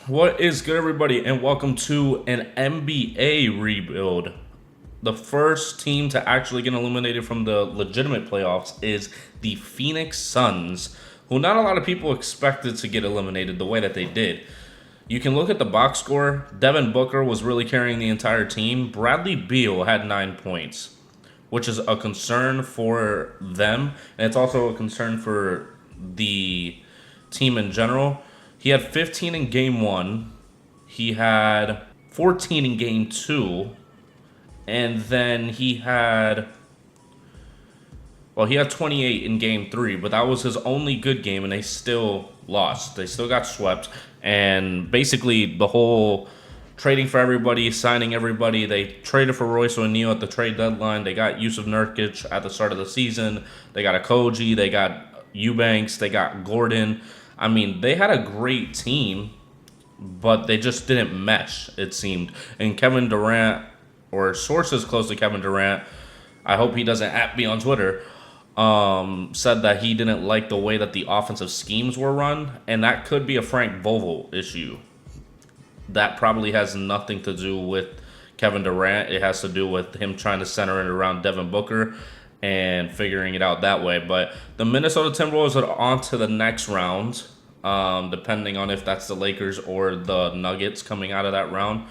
What is good, everybody, and welcome to an NBA rebuild. The first team to actually get eliminated from the legitimate playoffs is the Phoenix Suns, who not a lot of people expected to get eliminated the way that they did. You can look at the box score. Devin Booker was really carrying the entire team. Bradley Beal had 9 points, which is a concern for them, and it's also a concern for the team in general. He had 15 in game one. He had 14 in game two. And then he had 28 in game three, but that was his only good game, and they still lost. They still got swept. And basically, the whole trading for everybody, signing everybody, they traded for Royce O'Neal at the trade deadline. They got Yusuf Nurkic at the start of the season. They got Okogie. They got Eubanks. They got Gordon. I mean, they had a great team, but they just didn't mesh, it seemed. And Kevin Durant, or sources close to Kevin Durant, I hope he doesn't at me on Twitter, said that he didn't like the way that the offensive schemes were run, and that could be a Frank Vogel issue. That probably has nothing to do with Kevin Durant. It has to do with him trying to center it around Devin Booker and figuring it out that way. But the Minnesota Timberwolves are on to the next round, depending on if that's the Lakers or the Nuggets coming out of that round.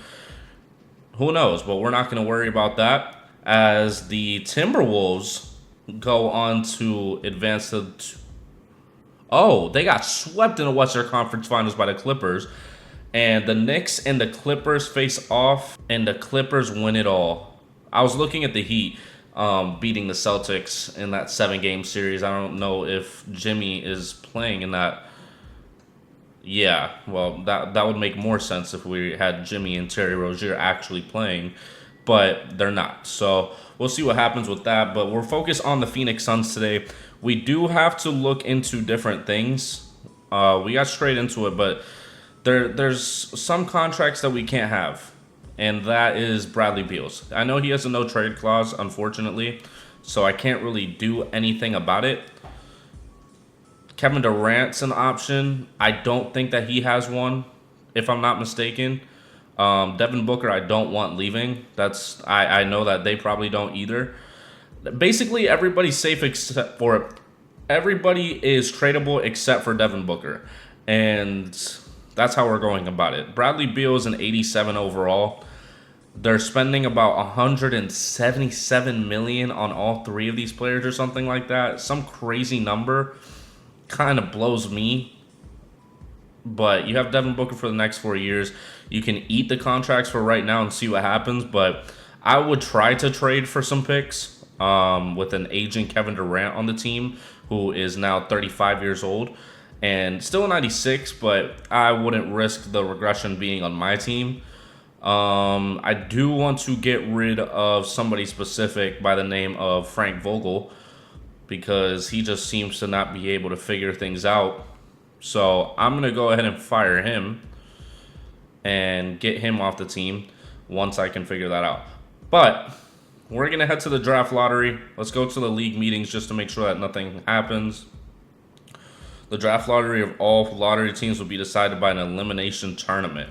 Who knows? But we're not going to worry about that, as the Timberwolves go on to advance to... Oh, they got swept in the Western Conference Finals by the Clippers. And the Knicks and the Clippers face off, and the Clippers win it all. I was looking at the Heat beating the Celtics in that 7-game series. I don't know if Jimmy is playing in that. Yeah, well, that would make more sense if we had Jimmy and Terry Rozier actually playing, but they're not. So we'll see what happens with that. But we're focused on the Phoenix Suns today. We do have to look into different things. We got straight into it, but there's some contracts that we can't have, and that is Bradley Beal's. I know he has a no-trade clause, unfortunately, so I can't really do anything about it. Kevin Durant's an option. I don't think that he has one, if I'm not mistaken. Devin Booker, I don't want leaving. I know that they probably don't either. Basically, everybody's safe except for... Everybody is tradable except for Devin Booker, and that's how we're going about it. Bradley Beal is an 87 overall. They're spending about $177 million on all three of these players or something like that. Some crazy number. Kind of blows me. But you have Devin Booker for the next 4 years. You can eat the contracts for right now and see what happens. But I would try to trade for some picks with an aging Kevin Durant on the team, who is now 35 years old. And still a 96, but I wouldn't risk the regression being on my team. I do want to get rid of somebody specific by the name of Frank Vogel, because he just seems to not be able to figure things out. So I'm going to go ahead and fire him and get him off the team once I can figure that out. But we're going to head to the draft lottery. Let's go to the league meetings just to make sure that nothing happens. The draft lottery of all lottery teams will be decided by an elimination tournament.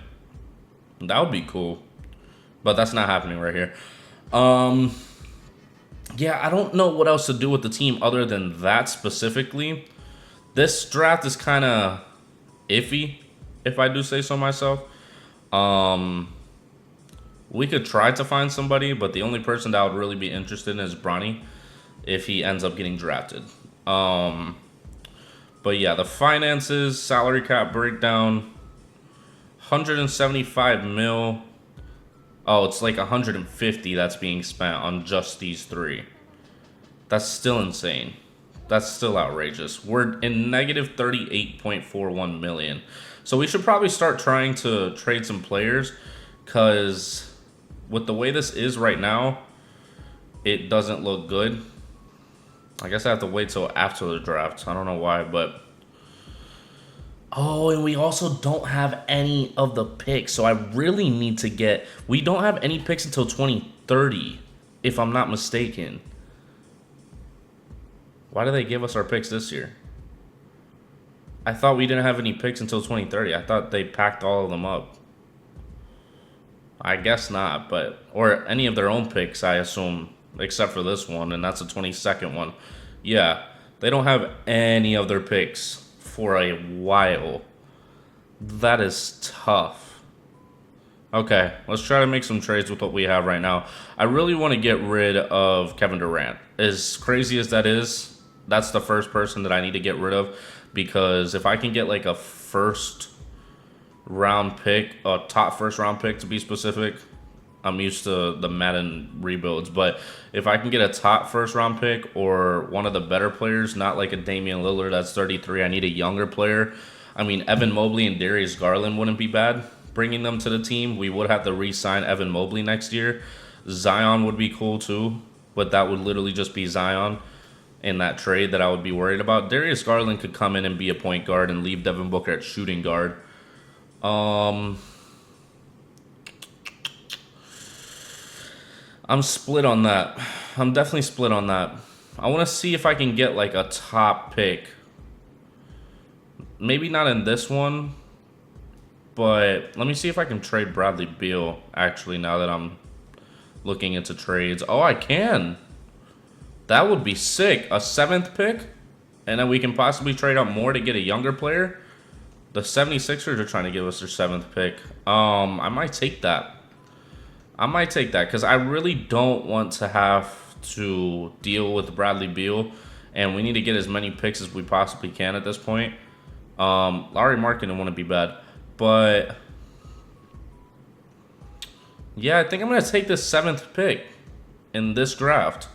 That would be cool. But that's not happening right here. Yeah, I don't know what else to do with the team other than that specifically. This draft is kind of iffy, if I do say so myself. We could try to find somebody, but the only person that I would really be interested in is Bronny if he ends up getting drafted. But yeah, the finances, salary cap breakdown, 175 mil. Oh, it's like 150 that's being spent on just these three. That's still insane. That's still outrageous. We're in negative 38.41 million. So we should probably start trying to trade some players, because with the way this is right now, it doesn't look good. I guess I have to wait till after the draft. I don't know why, but... Oh, and we also don't have any of the picks, so I really need to get... We don't have any picks until 2030, if I'm not mistaken. Why do they give us our picks this year? I thought we didn't have any picks until 2030. I thought they packed all of them up. I guess not, but or any of their own picks, I assume, except for this one, and that's a 22nd one. Yeah, they don't have any of their picks for a while. That is tough. Okay, let's try to make some trades with what we have right now. I really want to get rid of Kevin Durant. As crazy as that is, that's the first person that I need to get rid of, because if I can get like a first round pick, a top first round pick to be specific. I'm used to the Madden rebuilds, but if I can get a top first round pick or one of the better players, not like a Damian Lillard that's 33, I need a younger player. I mean, Evan Mobley and Darius Garland wouldn't be bad bringing them to the team. We would have to re-sign Evan Mobley next year. Zion would be cool too, but that would literally just be Zion in that trade that I would be worried about. Darius Garland could come in and be a point guard and leave Devin Booker at shooting guard. I'm split on that. I'm definitely split on that. I want to see if I can get like a top pick. Maybe not in this one, but let me see if I can trade Bradley Beal, actually, now that I'm looking into trades. Oh, I can. That would be sick. A 7th pick, and then we can possibly trade up more to get a younger player. The 76ers are trying to give us their 7th pick. I might take that. I might take that because I really don't want to have to deal with Bradley Beal, and we need to get as many picks as we possibly can at this point. Larry Markkinen wouldn't be bad, but yeah, I think I'm going to take this 7th pick in this draft.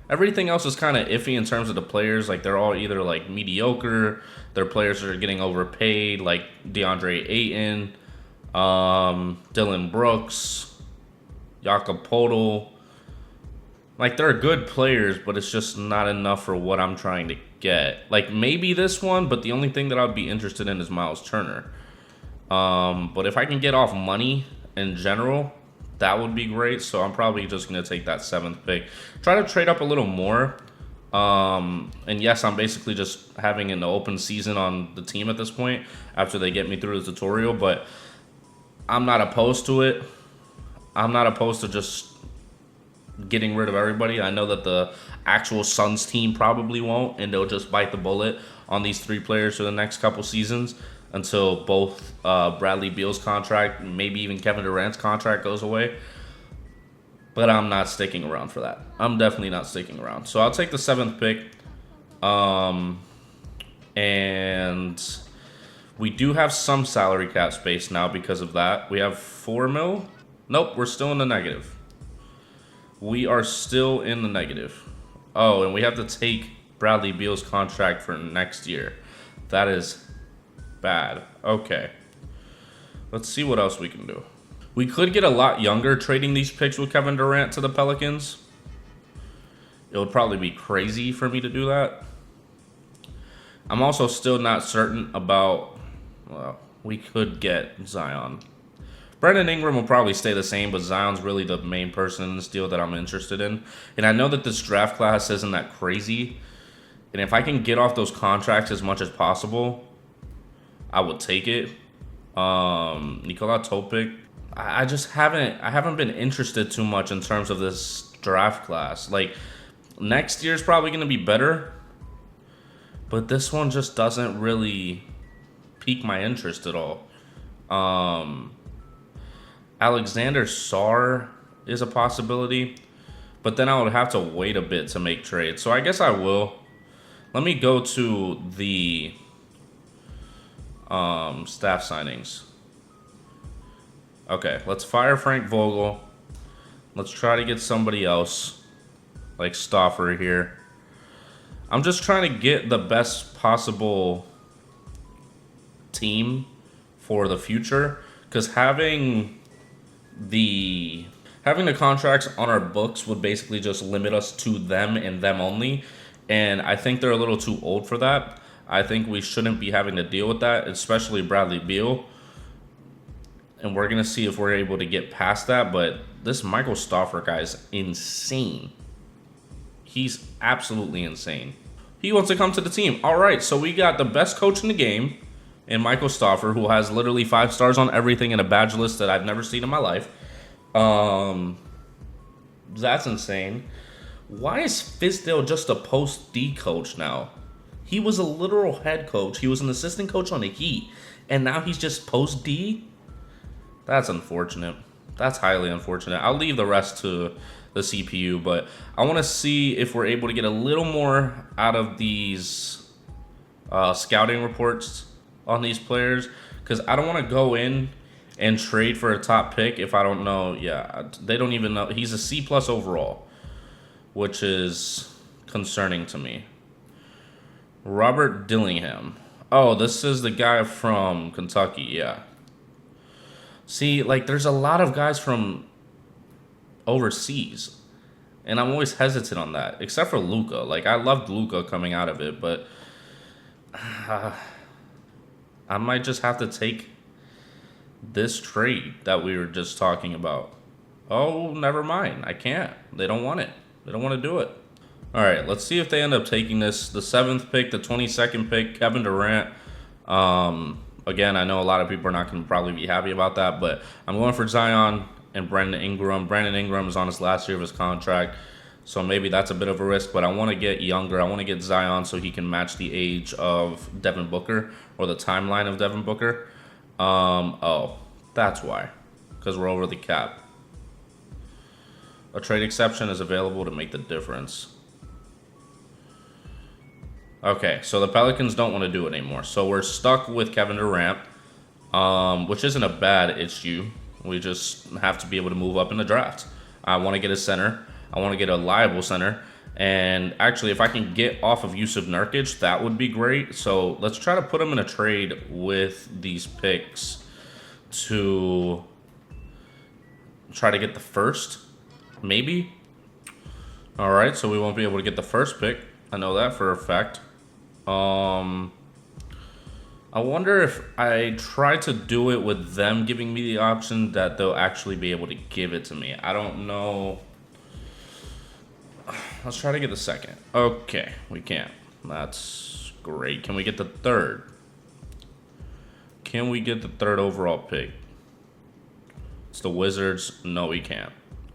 Everything else is kind of iffy in terms of the players. Like, they're all either, like, mediocre. Their players are getting overpaid, like DeAndre Ayton, Dylan Brooks, Jakob Poeltl. Like, they're good players, but it's just not enough for what I'm trying to get. Like, maybe this one, but the only thing that I'd be interested in is Miles Turner. But if I can get off money in general, that would be great. So I'm probably just going to take that 7th pick. Try to trade up a little more. And yes, I'm basically just having an open season on the team at this point after they get me through the tutorial. But I'm not opposed to it. I'm not opposed to just getting rid of everybody. I know that the actual Suns team probably won't, and they'll just bite the bullet on these 3 players for the next couple seasons until both Bradley Beal's contract, maybe even Kevin Durant's contract goes away. But I'm not sticking around for that. I'm definitely not sticking around. So I'll take the 7th pick. And we do have some salary cap space now because of that. We have $4 million. Nope, we're still in the negative. We are still in the negative. Oh, and we have to take Bradley Beal's contract for next year. That is bad. Okay. Let's see what else we can do. We could get a lot younger trading these picks with Kevin Durant to the Pelicans. It would probably be crazy for me to do that. I'm also still not certain about... Well, we could get Zion. Brandon Ingram will probably stay the same, but Zion's really the main person in this deal that I'm interested in. And I know that this draft class isn't that crazy. And if I can get off those contracts as much as possible, I would take it. Nikola Topic, I haven't been interested too much in terms of this draft class. Like, next year's probably going to be better, but this one just doesn't really pique my interest at all. Alexander Sarr is a possibility, but then I would have to wait a bit to make trades. So I guess I will. Let me go to the staff signings. Okay, let's fire Frank Vogel. Let's try to get somebody else, like Stauffer here. I'm just trying to get the best possible team for the future, because having the contracts on our books would basically just limit us to them and them only, and I think they're a little too old for that. I think we shouldn't be having to deal with that, especially Bradley Beal. And we're going to see if we're able to get past that. But this Michael Stauffer guy is insane. He's absolutely insane. He wants to come to the team. All right, so we got the best coach in the game in Michael Stauffer, who has literally 5 stars on everything and a badge list that I've never seen in my life. That's insane. Why is Fizdale just a post D coach now? He was a literal head coach. He was an assistant coach on the Heat, and now he's just post D? That's unfortunate. That's highly unfortunate. I'll leave the rest to the CPU, but I want to see if we're able to get a little more out of these scouting reports on these players, because I don't want to go in and trade for a top pick if I don't know. Yeah, they don't even know. He's a C+ overall, which is concerning to me. Robert Dillingham. Oh, this is the guy from Kentucky, yeah. See, like, there's a lot of guys from overseas, and I'm always hesitant on that, except for Luka. Like, I loved Luka coming out of it, but I might just have to take this trade that we were just talking about. Oh, never mind. I can't. They don't want it. They don't want to do it. All right, let's see if they end up taking this. The 7th pick, the 22nd pick, Kevin Durant. Again, I know a lot of people are not going to probably be happy about that, but I'm going for Zion and Brandon Ingram. Brandon Ingram is on his last year of his contract, so maybe that's a bit of a risk, but I want to get younger. I want to get Zion so he can match the age of Devin Booker, or the timeline of Devin Booker. Oh, that's why, because we're over the cap. A trade exception is available to make the difference. Okay, so the Pelicans don't want to do it anymore. So we're stuck with Kevin Durant, which isn't a bad issue. We just have to be able to move up in the draft. I want to get a center. I want to get a liable center. And actually, if I can get off of Yusuf Nurkic, that would be great. So let's try to put him in a trade with these picks to try to get the first, maybe. All right, so we won't be able to get the first pick. I know that for a fact. I wonder if I try to do it with them giving me the option that they'll actually be able to give it to me. I don't know. Let's try to get the second. Okay, we can't. That's great. Can we get the third? Can we get the third overall pick? It's the Wizards. No, we can't.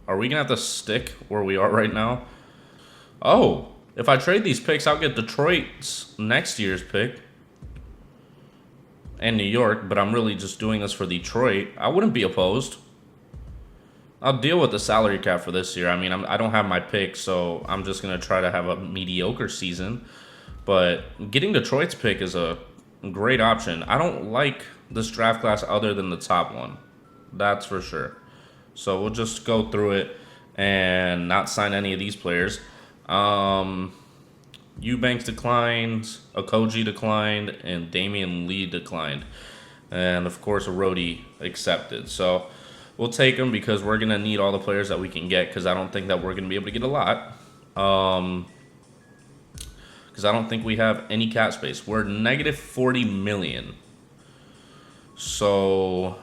Are we going to have to stick where we are right now? Oh. If I trade these picks, I'll get Detroit's next year's pick and New York, but I'm really just doing this for Detroit. I wouldn't be opposed. I'll deal with the salary cap for this year. I mean, I don't have my pick, so I'm just going to try to have a mediocre season. But getting Detroit's pick is a great option. I don't like this draft class other than the top one. That's for sure. So we'll just go through it and not sign any of these players. Eubanks declined, Okogie declined, and Damian Lee declined. And, of course, Rhodey accepted. So we'll take them because we're going to need all the players that we can get, because I don't think that we're going to be able to get a lot. Because I don't think we have any cap space. We're negative $40 million. So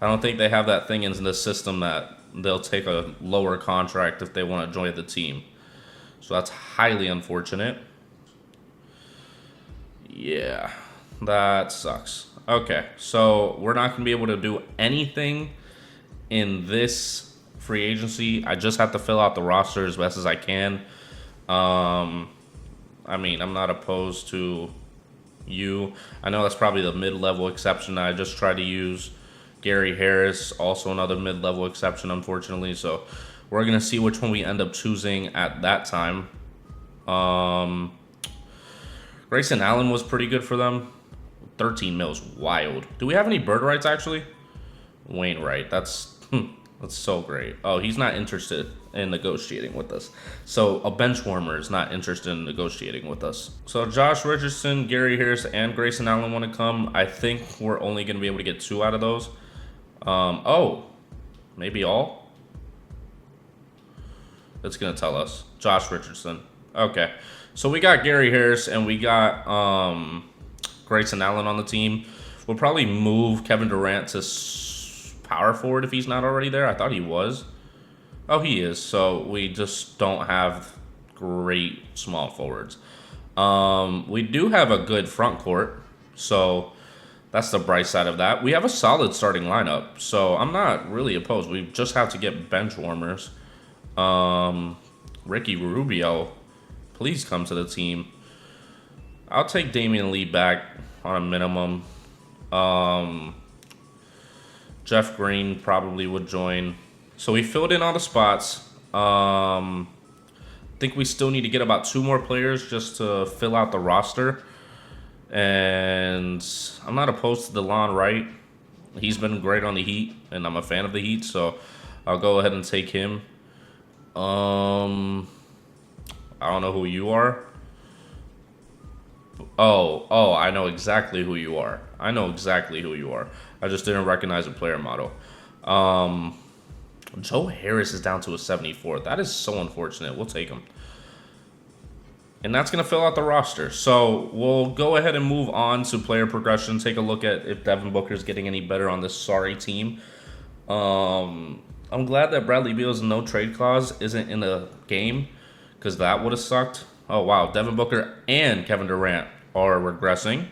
I don't think they have that thing in the system that they'll take a lower contract if they want to join the team. So that's highly unfortunate. Yeah, that sucks. Okay, so we're not going to be able to do anything in this free agency. I just have to fill out the roster as best as I can. I mean, I'm not opposed to you. I know that's probably the mid-level exception that I just tried to use. Gary Harris, also another mid-level exception, unfortunately. So we're going to see which one we end up choosing at that time. Grayson Allen was pretty good for them. 13 mil is wild. Do we have any bird rights, actually? Wainwright, that's so great. Oh, he's not interested in negotiating with us. So a bench warmer is not interested in negotiating with us. So Josh Richardson, Gary Harris, and Grayson Allen want to come. I think we're only going to be able to get 2 out of those. Oh, maybe all? It's going to tell us. Josh Richardson. Okay. So we got Gary Harris and we got Grayson Allen on the team. We'll probably move Kevin Durant to power forward if he's not already there. I thought he was. Oh, he is. So we just don't have great small forwards. We do have a good front court, so that's the bright side of that. We have a solid starting lineup, so I'm not really opposed. We just have to get bench warmers. Ricky Rubio, please come to the team. I'll take Damian Lee back on a minimum. Jeff Green probably would join. So we filled in all the spots. I think we still need to get about 2 more players just to fill out the roster. And I'm not opposed to DeLon Wright. He's been great on the Heat, and I'm a fan of the Heat, so I'll go ahead and take him. I don't know who you are. Oh, I know exactly who you are. I just didn't recognize the player model. Joe Harris is down to a 74. That is so unfortunate. We'll take him. And that's going to fill out the roster. So we'll go ahead and move on to player progression. Take a look at if Devin Booker is getting any better on this sorry team. I'm glad that Bradley Beal's no trade clause isn't in the game, because that would have sucked. Oh, wow. Devin Booker and Kevin Durant are regressing.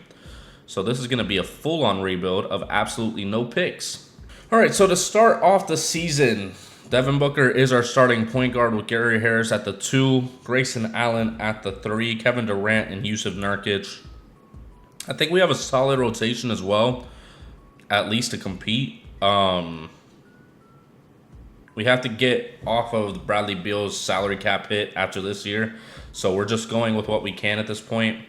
So this is going to be a full-on rebuild of absolutely no picks. All right, so to start off the season, Devin Booker is our starting point guard with Gary Harris at the 2, Grayson Allen at the 3, Kevin Durant and Yusuf Nurkic. I think we have a solid rotation as well, at least to compete. We have to get off of Bradley Beal's salary cap hit after this year, so we're just going with what we can at this point.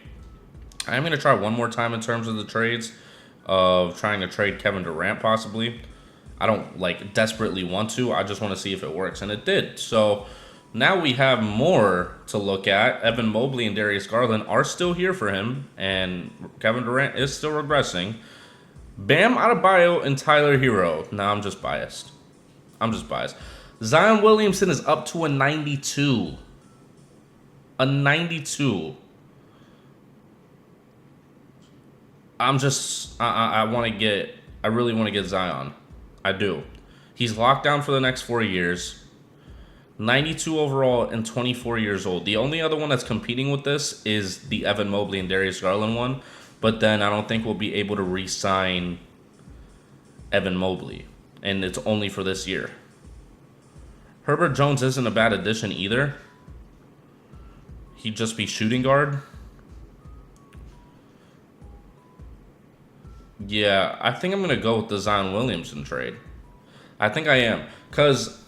I'm going to try one more time in terms of the trades of trying to trade Kevin Durant possibly. I don't desperately want to. I just want to see if it works, and it did. So now we have more to look at. Evan Mobley and Darius Garland are still here for him, and Kevin Durant is still regressing. Bam Adebayo and Tyler Hero. Nah, I'm just biased. Zion Williamson is up to a 92. A 92. I really want to get Zion. I do. He's locked down for the next 4 years. 92 overall and 24 years old. The only other one that's competing with this is the Evan Mobley and Darius Garland one. But then I don't think we'll be able to re-sign Evan Mobley. And it's only for this year. Herbert Jones isn't a bad addition either. He'd just be shooting guard. Yeah, I think I'm going to go with the Zion Williamson trade. I think I am. Because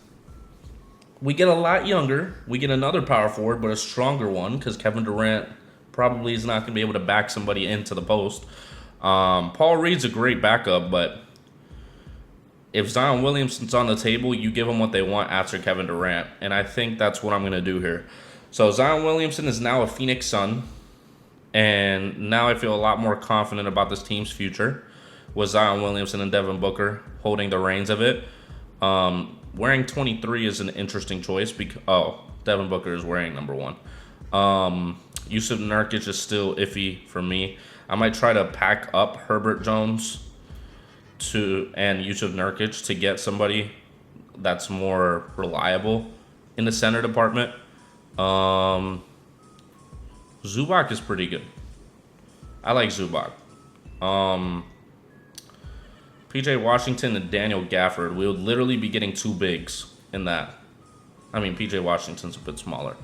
we get a lot younger. We get another power forward, but a stronger one. Because Kevin Durant probably is not going to be able to back somebody into the post. Paul Reed's a great backup, but if Zion Williamson's on the table, you give them what they want after Kevin Durant. And I think that's what I'm going to do here. So Zion Williamson is now a Phoenix Sun. And now I feel a lot more confident about this team's future with Zion Williamson and Devin Booker holding the reins of it. Wearing 23 is an interesting choice because Devin Booker is wearing number 1. Yusuf Nurkic is still iffy for me. I might try to pack up Herbert Jones and Yusuf Nurkic to get somebody that's more reliable in the center department. Zubac is pretty good. I like Zubac. PJ Washington and Daniel Gafford. We would literally be getting 2 bigs in that. I mean, PJ Washington's a bit smaller.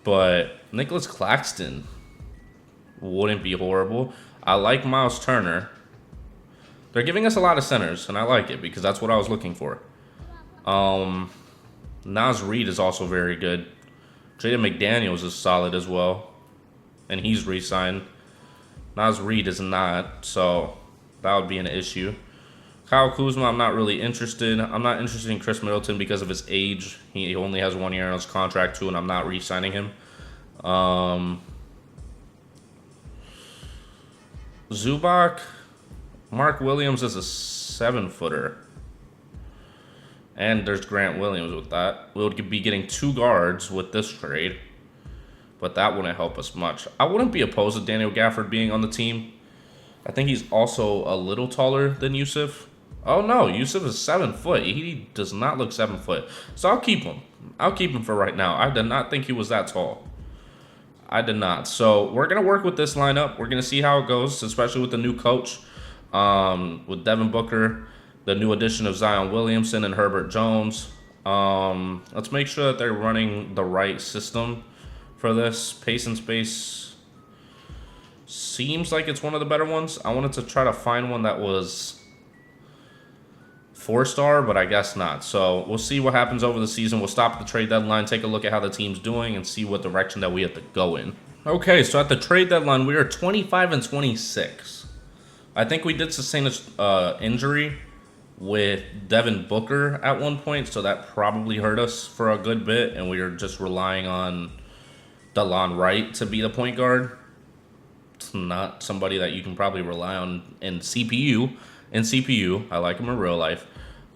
But Nicholas Claxton wouldn't be horrible. I like Miles Turner. They're giving us a lot of centers, and I like it because that's what I was looking for. Naz Reid is also very good. Jaden McDaniels is solid as well. And he's re-signed. Naz Reid is not, so that would be an issue. Kyle Kuzma, I'm not really interested. I'm not interested in Chris Middleton because of his age. He only has 1 year on his contract too, and I'm not re-signing him. Zubac, Mark Williams is a 7-footer. And there's Grant Williams with that. We'll be getting 2 guards with this trade. But that wouldn't help us much. I wouldn't be opposed to Daniel Gafford being on the team. I think he's also a little taller than Yusuf. Oh, no. Yusuf is 7 foot. He does not look 7 foot. So I'll keep him. I'll keep him for right now. I did not think he was that tall. I did not. So we're gonna work with this lineup. We're gonna see how it goes, especially with the new coach, with Devin Booker, the new addition of Zion Williamson and Herbert Jones. Let's make sure that they're running the right system for this. Pace and space seems like it's one of the better ones. I wanted to try to find one that was 4-star, but I guess not. So we'll see what happens over the season. We'll stop at the trade deadline, take a look at how the team's doing, and see what direction that we have to go in. Okay, so at the trade deadline, we are 25-26. I think we did sustain an injury with Devin Booker at one point, so that probably hurt us for a good bit, and we were just relying on DeLon Wright to be the point guard. It's not somebody that you can probably rely on in CPU. I like him in real life.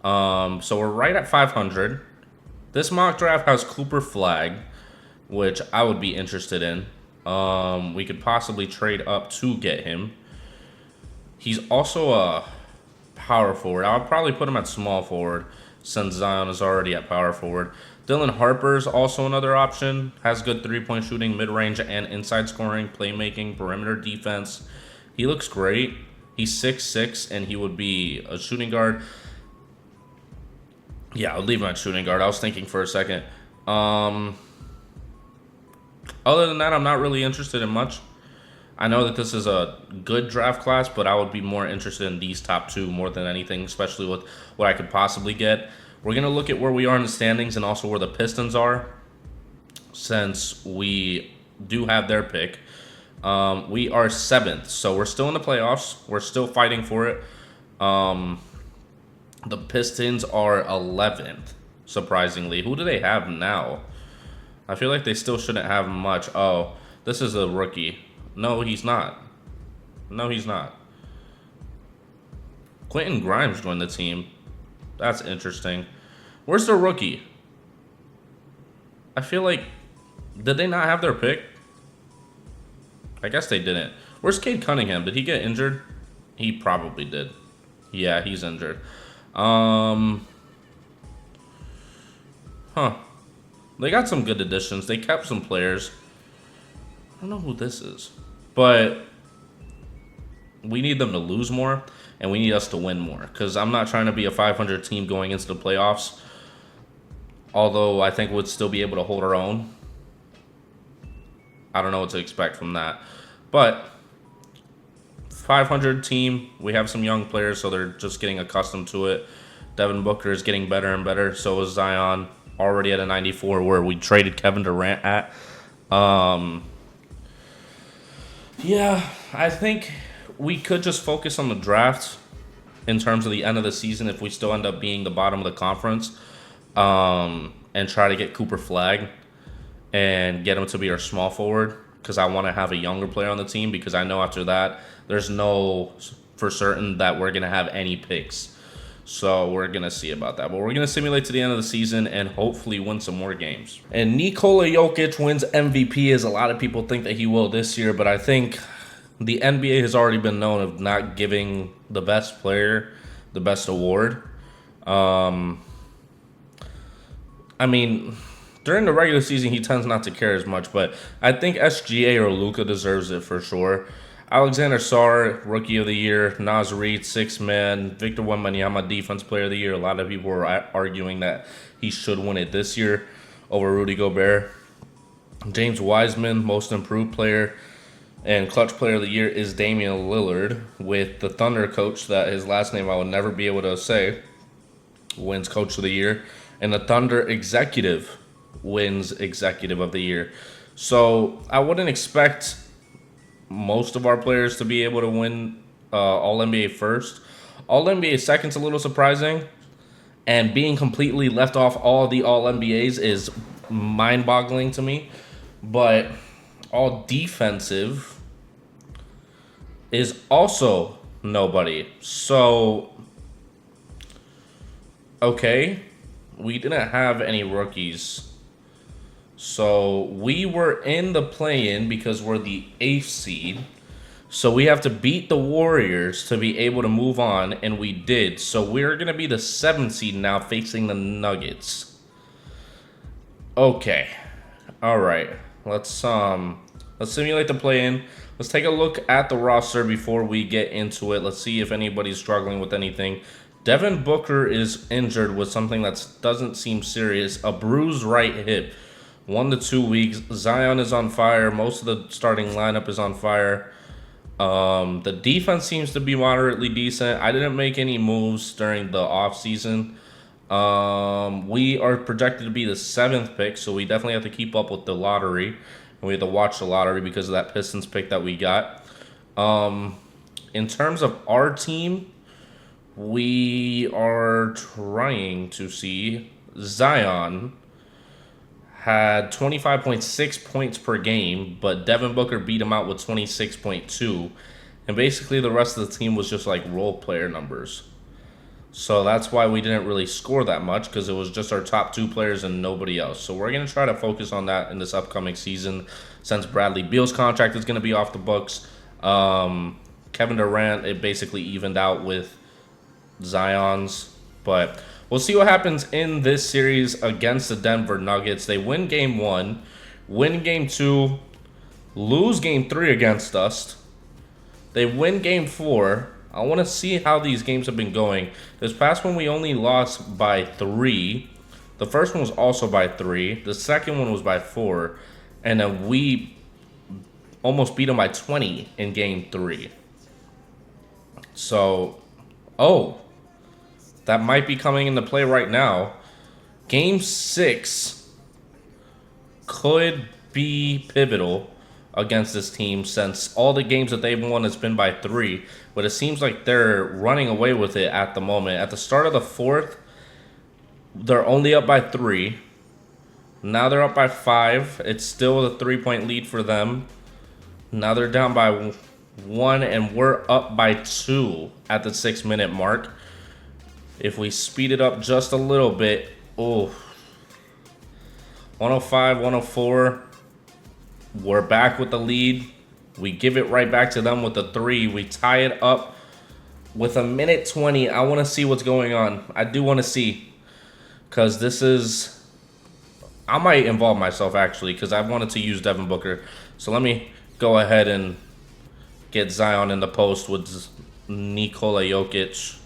So we're right at 500. This mock draft has Cooper Flag, which I would be interested in. We could possibly trade up to get him. He's also a power forward. I'll probably put him at small forward since Zion is already at power forward. Dylan Harper's also another option. Has good three-point shooting, mid-range, and inside scoring, playmaking, perimeter defense. He looks great. He's 6'6", and he would be a shooting guard. Yeah, I'll leave him at shooting guard. I was thinking for a second. Other than that, I'm not really interested in much. I know that this is a good draft class, but I would be more interested in these top two more than anything, especially with what I could possibly get. We're going to look at where we are in the standings and also where the Pistons are, since we do have their pick. We are 7th, so we're still in the playoffs. We're still fighting for it. The Pistons are 11th, surprisingly. Who do they have now? I feel like they still shouldn't have much. Oh, this is a rookie. No, he's not. No, he's not. Quentin Grimes joined the team. That's interesting. Where's the rookie? I feel like... Did they not have their pick? I guess they didn't. Where's Cade Cunningham? Did he get injured? He probably did. Yeah, he's injured. Huh. They got some good additions. They kept some players. I don't know who this is. But we need them to lose more, and we need us to win more. Because I'm not trying to be a 500 team going into the playoffs. Although I think we'd still be able to hold our own. I don't know what to expect from that. But 500 team, we have some young players, so they're just getting accustomed to it. Devin Booker is getting better and better. So is Zion, already at a 94, where we traded Kevin Durant at. Yeah, I think we could just focus on the draft in terms of the end of the season if we still end up being the bottom of the conference, and try to get Cooper Flag and get him to be our small forward, because I want to have a younger player on the team, because I know after that there's no for certain that we're going to have any picks. So we're going to see about that. But we're going to simulate to the end of the season and hopefully win some more games. And Nikola Jokic wins MVP, as a lot of people think that he will this year. But I think the NBA has already been known of not giving the best player the best award. I mean, during the regular season, he tends not to care as much. But I think SGA or Luka deserves it for sure. Alexander Sarr, Rookie of the Year. Naz Reid, 6th man. Victor Wembanyama, Defense Player of the Year. A lot of people were arguing that he should win it this year over Rudy Gobert. James Wiseman, Most Improved Player. And Clutch Player of the Year is Damian Lillard, with the Thunder coach, that his last name I would never be able to say, wins Coach of the Year. And the Thunder Executive wins Executive of the Year. So I wouldn't expect most of our players to be able to win All-NBA first. All-NBA second's a little surprising. And being completely left off all the All-NBAs is mind-boggling to me. But All-Defensive is also nobody. So, okay, we didn't have any rookies. So we were in the play-in because we're the 8th seed. So we have to beat the Warriors to be able to move on, and we did. So we're going to be the 7th seed now, facing the Nuggets. Okay. All right. Let's Let's simulate the play-in. Let's take a look at the roster before we get into it. Let's see if anybody's struggling with anything. Devin Booker is injured with something that doesn't seem serious. A bruised right hip. 1 to 2 weeks. Zion is on fire. Most of the starting lineup is on fire. The defense seems to be moderately decent. I didn't make any moves during the offseason. We are projected to be the 7th pick, so we definitely have to keep up with the lottery. And we have to watch the lottery because of that Pistons pick that we got. In terms of our team, we are trying to see Zion had 25.6 points per game, but Devin Booker beat him out with 26.2. And basically the rest of the team was just like role player numbers. So that's why we didn't really score that much, because it was just our top 2 players and nobody else. So we're going to try to focus on that in this upcoming season, since Bradley Beal's contract is going to be off the books. Kevin Durant, it basically evened out with Zion's, but we'll see what happens in this series against the Denver Nuggets. They win game 1, win game 2, lose game 3 against us. They win game 4. I want to see how these games have been going. This past one we only lost by 3. The first one was also by 3. The second one was by 4. And then we almost beat them by 20 in game 3. So, that might be coming into play right now. Game 6 could be pivotal against this team, since all the games that they've won has been by 3. But it seems like they're running away with it at the moment. At the start of the 4th, they're only up by 3. Now they're up by 5. It's still a 3-point lead for them. Now they're down by 1, and we're up by 2 at the 6-minute mark. If we speed it up just a little bit, 105, 104. We're back with the lead. We give it right back to them with the 3. We tie it up with 1:20. I want to see what's going on. I do want to see, because this is... I might involve myself, actually, because I wanted to use Devin Booker. So let me go ahead and get Zion in the post with Nikola Jokic.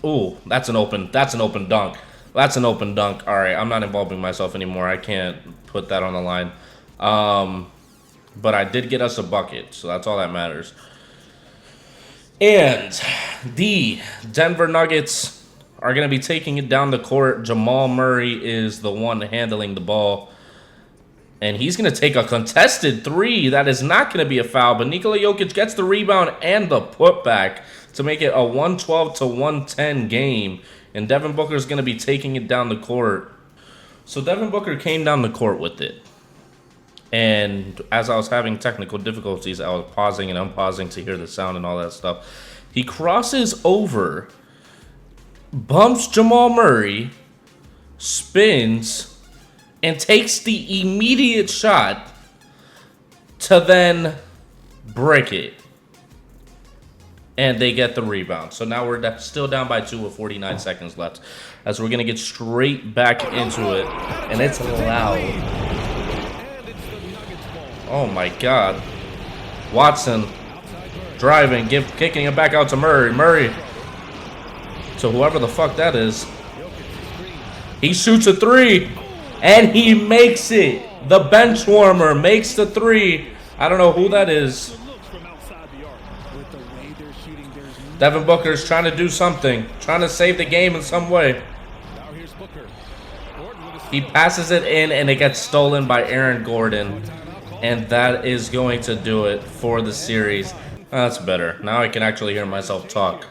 Ooh, that's an open dunk. That's an open dunk. All right, I'm not involving myself anymore. I can't put that on the line. But I did get us a bucket, so that's all that matters. And the Denver Nuggets are going to be taking it down the court. Jamal Murray is the one handling the ball. And he's going to take a contested 3. That is not going to be a foul, but Nikola Jokic gets the rebound and the putback to make it a 112 to 110 game. And Devin Booker is going to be taking it down the court. So Devin Booker came down the court with it. And as I was having technical difficulties, I was pausing and unpausing to hear the sound and all that stuff. He crosses over, bumps Jamal Murray, spins, and takes the immediate shot to then break it. And they get the rebound. So now we're still down by 2 with 49 seconds left. As we're going to get straight back into it. And it's loud. Oh my God. Watson driving, kicking it back out to Murray. Murray to whoever the fuck that is. He shoots a 3. And he makes it. The bench warmer makes the 3. I don't know who that is. Devin Booker is trying to do something. Trying to save the game in some way. He passes it in and it gets stolen by Aaron Gordon. And that is going to do it for the series. That's better. Now I can actually hear myself talk.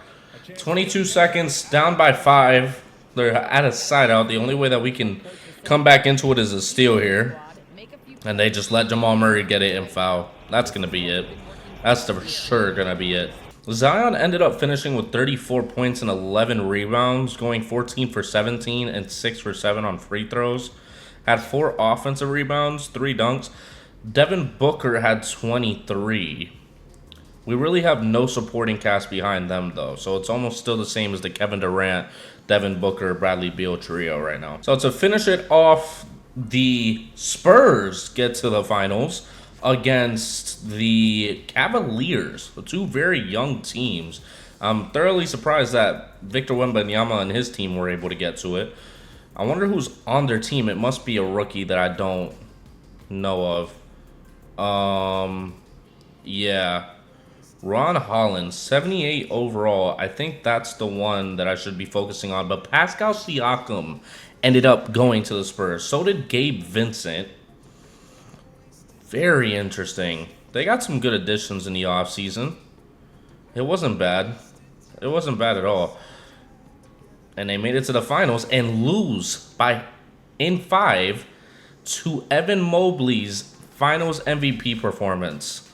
22 seconds, down by 5. They're at a side out. The only way that we can come back into it is a steal here. And they just let Jamal Murray get it and foul. That's going to be it. That's for sure going to be it. Zion ended up finishing with 34 points and 11 rebounds, going 14 for 17 and 6 for 7 on free throws. Had 4 offensive rebounds, 3 dunks. Devin Booker had 23. We really have no supporting cast behind them, though. So it's almost still the same as the Kevin Durant, Devin Booker, Bradley Beal trio right now. So to finish it off, The Spurs get to the finals against the Cavaliers, the two very young teams. I'm thoroughly surprised that Victor Wembanyama and his team were able to get to it. I wonder who's on their team. It must be a rookie that I don't know of. Yeah. Ron Hollins, 78 overall. I think that's the one that I should be focusing on. But Pascal Siakam ended up going to the Spurs. So did Gabe Vincent. Very interesting. They got some good additions in the offseason. It wasn't bad. It wasn't bad at all. And they made it to the finals and lose by in 5 to Evan Mobley's finals MVP performance.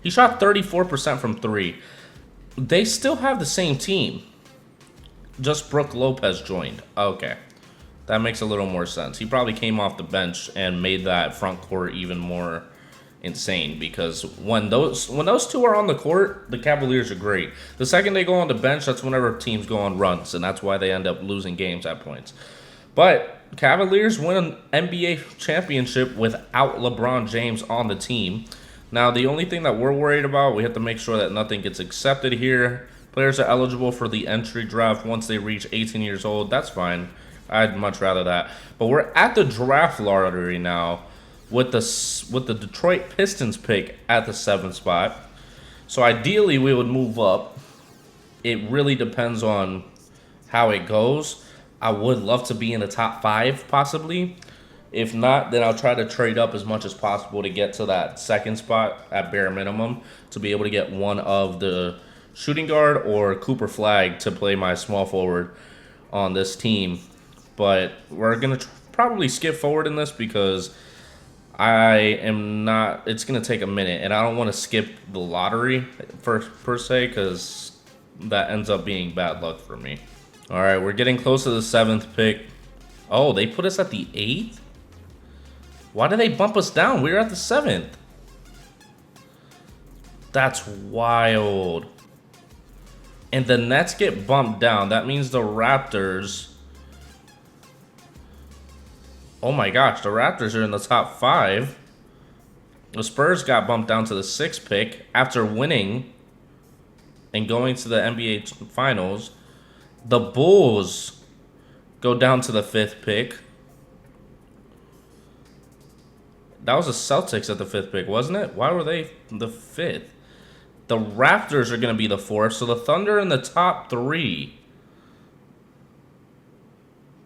He shot 34% from 3. They still have the same team. Just Brook Lopez joined. Okay. That makes a little more sense. He probably came off the bench and made that front court even more insane, because when those two are on the court, the Cavaliers are great. The second they go on the bench, that's whenever teams go on runs, and that's why they end up losing games at points. But Cavaliers win an NBA championship without LeBron James on the team. Now, the only thing that we're worried about, we have to make sure that nothing gets accepted here. Players are eligible for the entry draft once they reach 18 years old. That's fine. I'd much rather that. But we're at the draft lottery now with the Detroit Pistons pick at the 7th spot. So ideally, we would move up. It really depends on how it goes. I would love to be in the top 5, possibly. If not, then I'll try to trade up as much as possible to get to that 2nd spot at bare minimum to be able to get one of the shooting guard or Cooper Flag to play my small forward on this team. But we're going to probably skip forward in this because it's going to take a minute, and I don't want to skip the lottery per se, because that ends up being bad luck for me. All right, we're getting close to the 7th pick. Oh, they put us at the 8th? Why did they bump us down? We were at the 7th. That's wild. And the Nets get bumped down. That means the Raptors... Oh my gosh, the Raptors are in the top 5. The Spurs got bumped down to the 6th pick after winning and going to the NBA Finals. The Bulls go down to the 5th pick. That was the Celtics at the 5th pick, wasn't it? Why were they the 5th? The Raptors are going to be the 4th, so the Thunder in the top 3.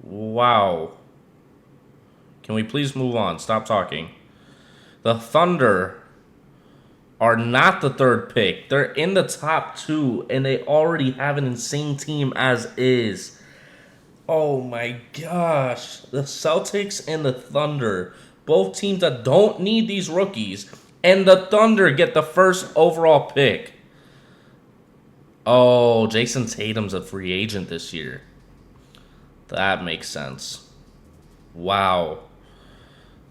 Wow. Can we please move on? Stop talking. The Thunder are not the 3rd pick. They're in the top 2, and they already have an insane team as is. Oh my gosh. The Celtics and the Thunder, both teams that don't need these rookies, and the Thunder get the 1st overall pick. Oh, Jason Tatum's a free agent this year. That makes sense. Wow.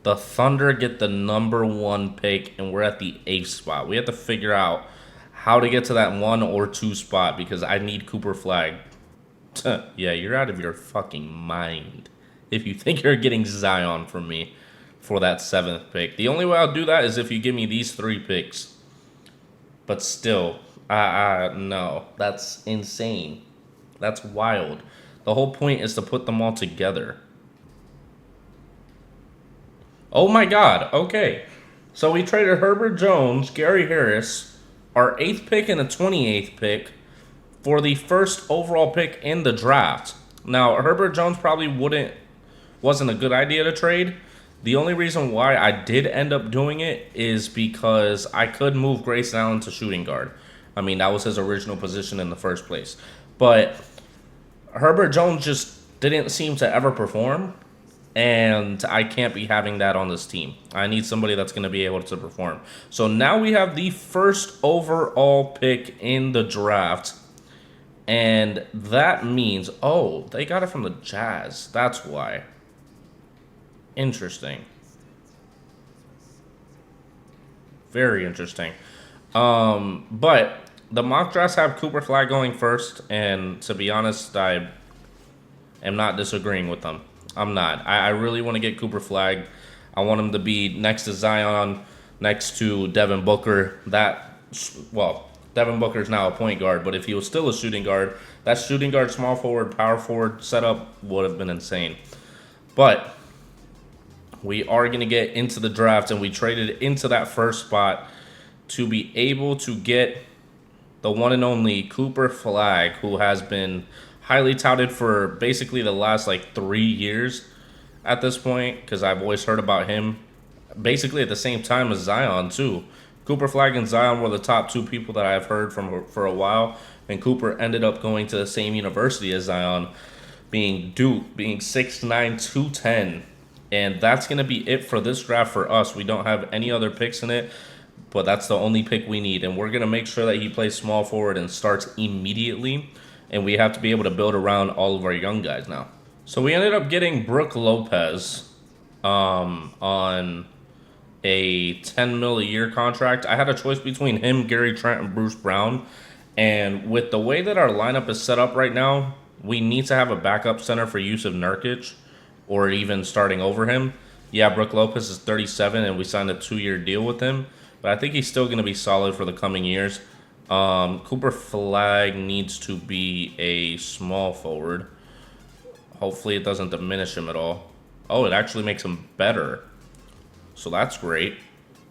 The Thunder get the number 1 pick, and we're at the 8th spot. We have to figure out how to get to that 1 or 2 spot, because I need Cooper Flag. Yeah, you're out of your fucking mind if you think you're getting Zion from me for that 7th pick. The only way I'll do that is if you give me these 3 picks. But still, no, that's insane. That's wild. The whole point is to put them all together. Oh my god, okay. So we traded Herbert Jones, Gary Harris, our 8th pick and the 28th pick for the 1st overall pick in the draft. Now, Herbert Jones probably wasn't a good idea to trade. The only reason why I did end up doing it is because I could move Grayson Allen to shooting guard. I mean, that was his original position in the first place. But Herbert Jones just didn't seem to ever perform. And I can't be having that on this team. I need somebody that's going to be able to perform. So now we have the 1st overall pick in the draft. And that means, oh, they got it from the Jazz. That's why. Interesting. Very interesting. But the mock drafts have Cooper Flag going first. And to be honest, I am not disagreeing with them. I'm not. I really want to get Cooper Flag. I want him to be next to Zion, next to Devin Booker. Devin Booker is now a point guard, but if he was still a shooting guard, that shooting guard, small forward, power forward setup would have been insane. But we are going to get into the draft, and we traded into that first spot to be able to get the one and only Cooper Flag, who has been highly touted for basically the last 3 years at this point, because I've always heard about him basically at the same time as Zion too. Cooper Flag and Zion were the top two people that I've heard from for a while, and Cooper ended up going to the same university as Zion, being Duke, being 6'9", 210. And that's going to be it for this draft for us. We don't have any other picks in it, but that's the only pick we need. And we're going to make sure that he plays small forward and starts immediately. And we have to be able to build around all of our young guys now. So we ended up getting Brook Lopez on a $10 million a year contract. I had a choice between him, Gary Trent, and Bruce Brown. And with the way that our lineup is set up right now, we need to have a backup center for Yusuf Nurkic, or even starting over him. Yeah, Brook Lopez is 37, and we signed a 2-year deal with him. But I think he's still going to be solid for the coming years. Cooper Flag needs to be a small forward. Hopefully it doesn't diminish him at all. Oh, it actually makes him better. So that's great.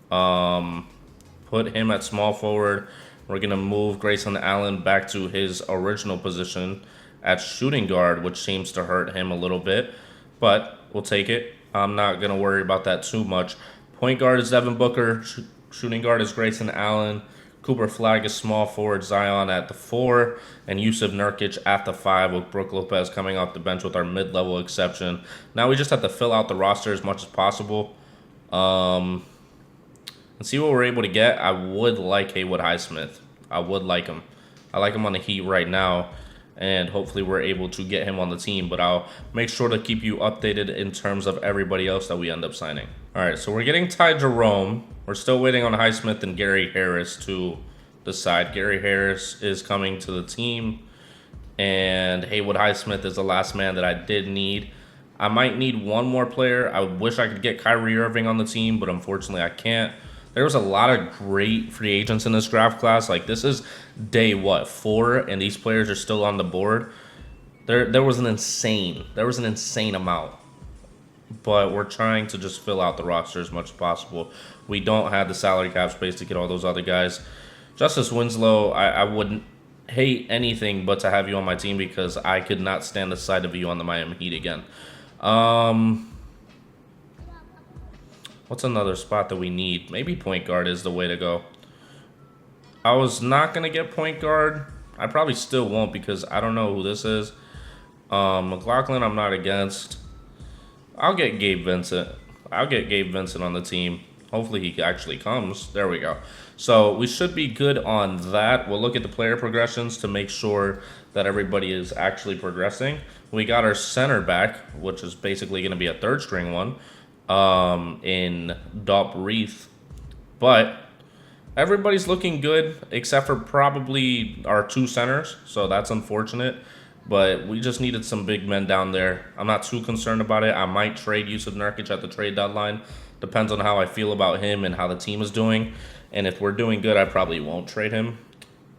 Put him at small forward. We're going to move Grayson Allen back to his original position at shooting guard, which seems to hurt him a little bit. But we'll take it. I'm not going to worry about that too much. Point guard is Devin Booker. Shooting guard is Grayson Allen. Cooper Flag is small forward. Zion at the 4. And Yusuf Nurkic at the 5, with Brook Lopez coming off the bench with our mid-level exception. Now we just have to fill out the roster as much as possible. And see what we're able to get. I would like Haywood Highsmith. I would like him. I like him on the Heat right now. And hopefully we're able to get him on the team. But I'll make sure to keep you updated in terms of everybody else that we end up signing. All right, so we're getting Ty Jerome. We're still waiting on Highsmith and Gary Harris to decide. Gary Harris is coming to the team. And Haywood Highsmith is the last man that I did need. I might need one more player. I wish I could get Kyrie Irving on the team, but unfortunately I can't. There was a lot of great free agents in this draft class. This is day, 4, and these players are still on the board. There was an insane amount. But we're trying to just fill out the roster as much as possible. We don't have the salary cap space to get all those other guys. Justice Winslow, I wouldn't hate anything but to have you on my team, because I could not stand the sight of you on the Miami Heat again. What's another spot that we need? Maybe point guard is the way to go. I was not going to get point guard. I probably still won't, because I don't know who this is. McLaughlin I'm not against. I'll get Gabe Vincent. I'll get Gabe Vincent on the team. Hopefully he actually comes. There we go. So we should be good on that. We'll look at the player progressions to make sure that everybody is actually progressing. We got our center back, which is basically going to be a third string one, in Dop Reith. But everybody's looking good except for probably our 2 centers. So that's unfortunate. But we just needed some big men down there. I'm not too concerned about it. I might trade Yusuf Nurkic at the trade deadline. Depends on how I feel about him and how the team is doing. And if we're doing good, I probably won't trade him.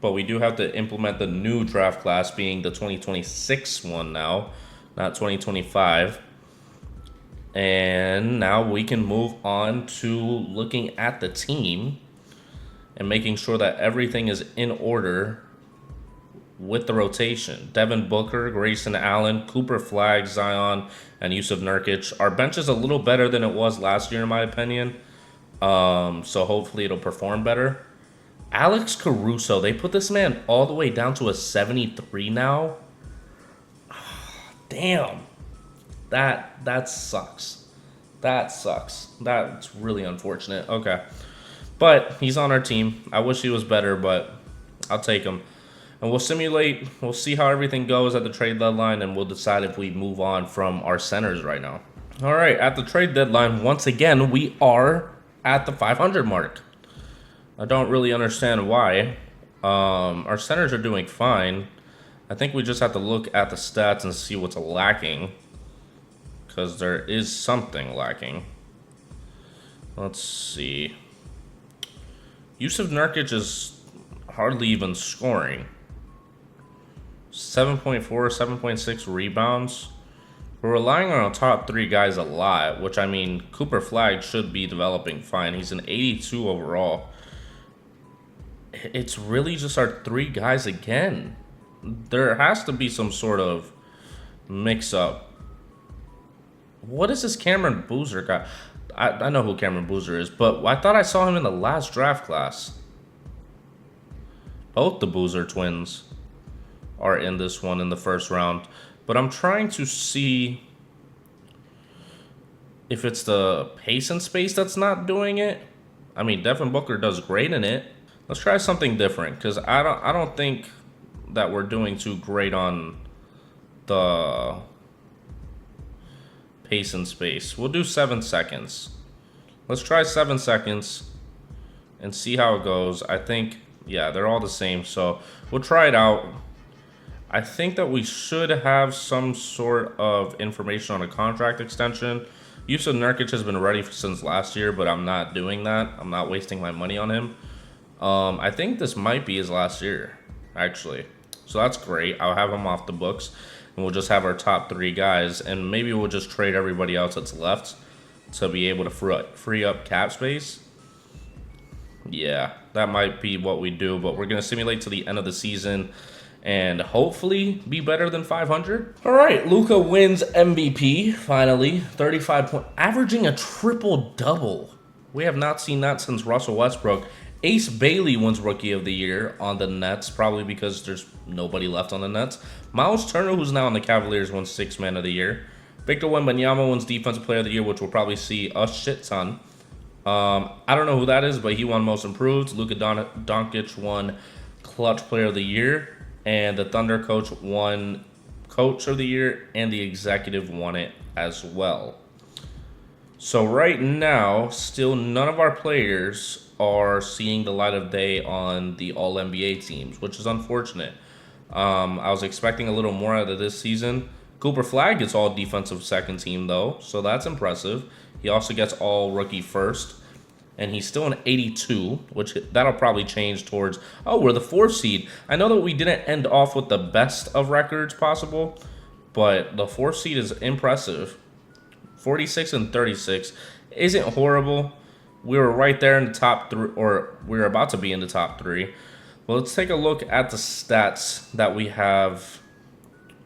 But we do have to implement the new draft class, being the 2026 one now, not 2025. And now we can move on to looking at the team and making sure that everything is in order with the rotation. Devin Booker, Grayson Allen, Cooper Flag, Zion, and Yusuf Nurkic. Our bench is a little better than it was last year, in my opinion. So hopefully it'll perform better. Alex Caruso, they put this man all the way down to a 73 now. Damn. That sucks. That sucks. That's really unfortunate. Okay. But he's on our team. I wish he was better, but I'll take him. And we'll see how everything goes at the trade deadline, and we'll decide if we move on from our centers right now. All right, at the trade deadline, once again, we are at the 500 mark. I don't really understand why. Our centers are doing fine. I think we just have to look at the stats and see what's lacking. because there is something lacking. Let's see. Yusuf Nurkic is hardly even scoring. 7.4, 7.6 rebounds. We're relying on our top 3 guys a lot, which, I mean, Cooper Flagg should be developing fine. He's an 82 overall. It's really just our 3 guys again. There has to be some sort of mix-up. What is this Cameron Boozer guy? I know who Cameron Boozer is, but I thought I saw him in the last draft class. Both the Boozer twins are in this one in the first round. But I'm trying to see if it's the pace and space that's not doing it. I mean, Devin Booker does great in it. Let's try something different, because I don't think that we're doing too great on the pace and space. We'll do 7 seconds. Let's try 7 seconds and see how it goes. I think, yeah, they're all the same, so we'll try it out. I think that we should have some sort of information on a contract extension. Yusuf Nurkic has been ready since last year, but I'm not doing that. I'm not wasting my money on him. I think this might be his last year, actually. So that's great. I'll have him off the books, and we'll just have our top 3 guys, and maybe we'll just trade everybody else that's left to be able to free up cap space. Yeah, that might be what we do, but we're going to simulate to the end of the season and hopefully be better than 500. All right, Luka wins MVP, finally. 35 points, averaging a triple-double. We have not seen that since Russell Westbrook. Ace Bailey wins Rookie of the Year on the Nets, probably because there's nobody left on the Nets. Miles Turner, who's now on the Cavaliers, wins Sixth Man of the Year. Victor Wembanyama wins Defensive Player of the Year, which we'll probably see a shit ton. I don't know who that is, but he won Most Improved. Luka Doncic won Clutch Player of the Year. And the Thunder coach won Coach of the Year, and the executive won it as well. So right now, still none of our players are seeing the light of day on the All-NBA teams, which is unfortunate. I was expecting a little more out of this season. Cooper Flagg gets all defensive second team, though, so that's impressive. He also gets all rookie first. And he's still an 82, which that'll probably change towards, oh, we're the 4th seed. I know that we didn't end off with the best of records possible, but the 4th seed is impressive. 46 and 36 isn't horrible. We were right there in the top 3, or we were about to be in the top 3. Well, let's take a look at the stats that we have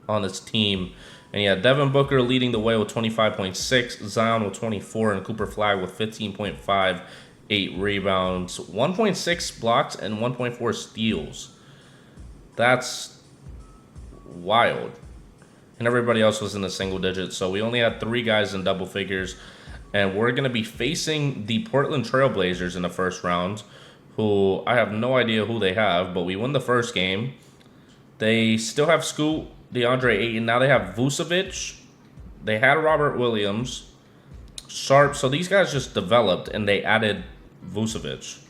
on this team. And yeah, Devin Booker leading the way with 25.6, Zion with 24, and Cooper Flagg with 15.5, 8 rebounds, 1.6 blocks, and 1.4 steals. That's wild. And everybody else was in the single digits, so we only had 3 guys in double figures. And we're going to be facing the Portland Trailblazers in the first round, who I have no idea who they have, but we won the first game. They still have Scoot, DeAndre Ayton. Now they have Vucevic. They had Robert Williams, Sharp. So these guys just developed, and they added Vucevic.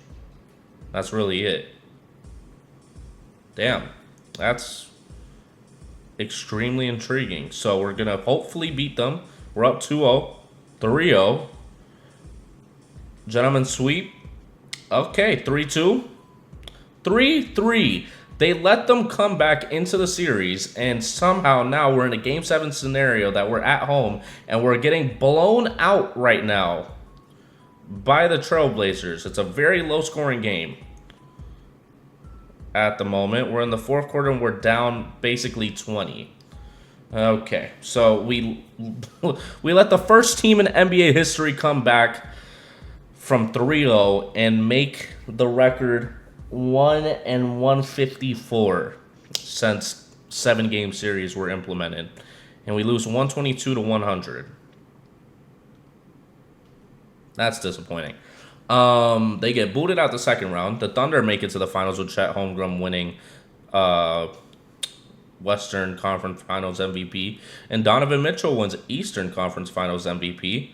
That's really it. Damn. That's extremely intriguing. So we're going to hopefully beat them. We're up 2-0. 3-0. Gentlemen sweep. Okay, 3-2. 3-3. They let them come back into the series, and somehow now we're in a Game 7 scenario that we're at home, and we're getting blown out right now by the Trailblazers. It's a very low-scoring game at the moment. We're in the 4th quarter, and we're down basically 20. Okay, so we let the first team in NBA history come back from 3-0 and make the record 1-154 since 7-game series were implemented, and we lose 122-100. That's disappointing. They get booted out the second round. The Thunder make it to the finals with Chet Holmgren winning Western Conference Finals MVP, and Donovan Mitchell wins Eastern Conference Finals MVP.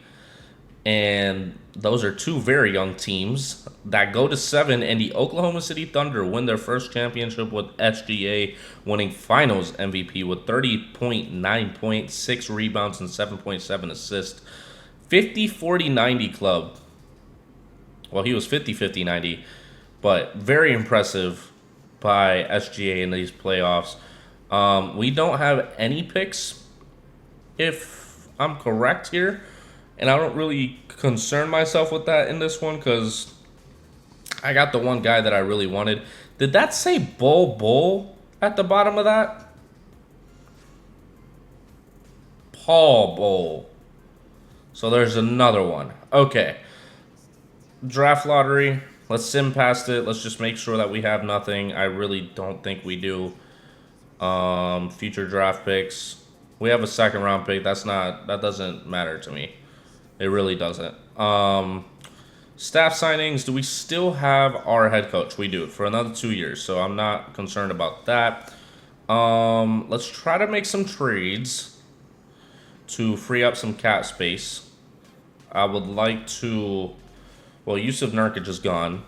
And Those are two very young teams that go to 7, and the Oklahoma City Thunder win their first championship with SGA winning Finals MVP with 30.9 points, 6 rebounds, and 7.7 assists. 50-40-90 club. Well, he was 50-50-90, but very impressive by SGA in these playoffs. We don't have any picks, if I'm correct here. And I don't really concern myself with that in this one because I got the one guy that I really wanted. Did that say Bull at the bottom of that? Paul Bull. So there's another one. Okay. Draft lottery. Let's sim past it. Let's just make sure that we have nothing. I really don't think we do. Future draft picks. We have a second round pick. That doesn't matter to me. It really doesn't. Staff signings. Do we still have our head coach? We do, for another 2 years. So I'm not concerned about that. Let's try to make some trades to free up some cap space. I would like to... Well, Yusuf Nurkic is gone.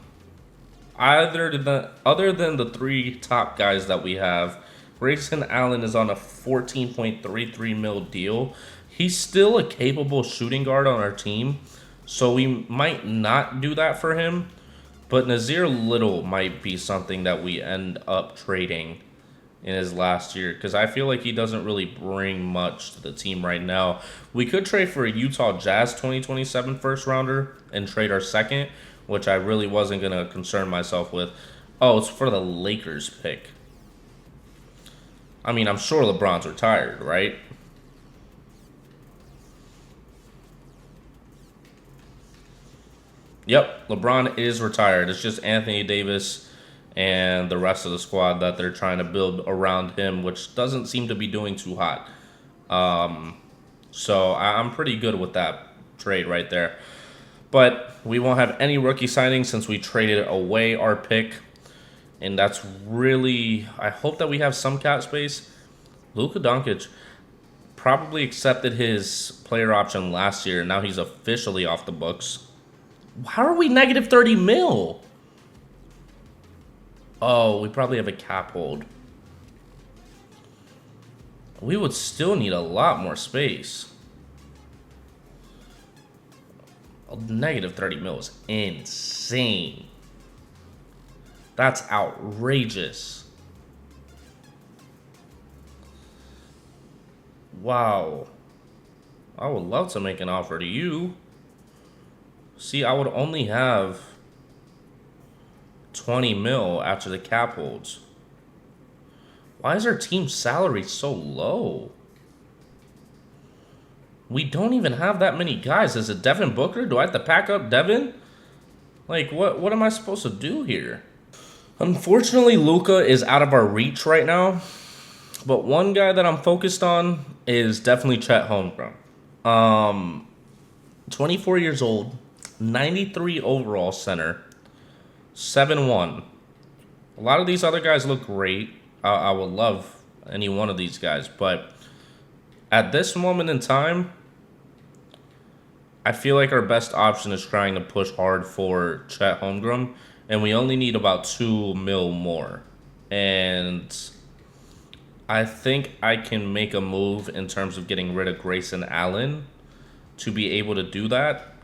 Other than the 3 top guys that we have, Grayson Allen is on a $14.33 mil deal. He's still a capable shooting guard on our team, so we might not do that for him. But Nazir Little might be something that we end up trading in his last year, because I feel like he doesn't really bring much to the team right now. We could trade for a Utah Jazz 2027 first rounder and trade our second, which I really wasn't going to concern myself with. Oh, it's for the Lakers pick. I mean, I'm sure LeBron's retired, right? Yep, LeBron is retired. It's just Anthony Davis and the rest of the squad that they're trying to build around him, which doesn't seem to be doing too hot. So I'm pretty good with that trade right there. But we won't have any rookie signings since we traded away our pick. And that's really... I hope that we have some cap space. Luka Doncic probably accepted his player option last year. Now he's officially off the books. How are we negative 30 mil? Oh, we probably have a cap hold. We would still need a lot more space. Negative 30 mil is insane. That's outrageous. Wow. I would love to make an offer to you. See, I would only have 20 mil after the cap holds. Why is our team salary so low? We don't even have that many guys. Is it Devin Booker? Do I have to pack up Devin? Like, what am I supposed to do here? Unfortunately, Luka is out of our reach right now. But one guy that I'm focused on is definitely Chet Holmgren. 24 years old, 93 overall center, 7'1". A lot of these other guys look great. I would love any one of these guys. But at this moment in time, I feel like our best option is trying to push hard for Chet Holmgren. And we only need about 2 mil more. And I think I can make a move in terms of getting rid of Grayson Allen to be able to do that.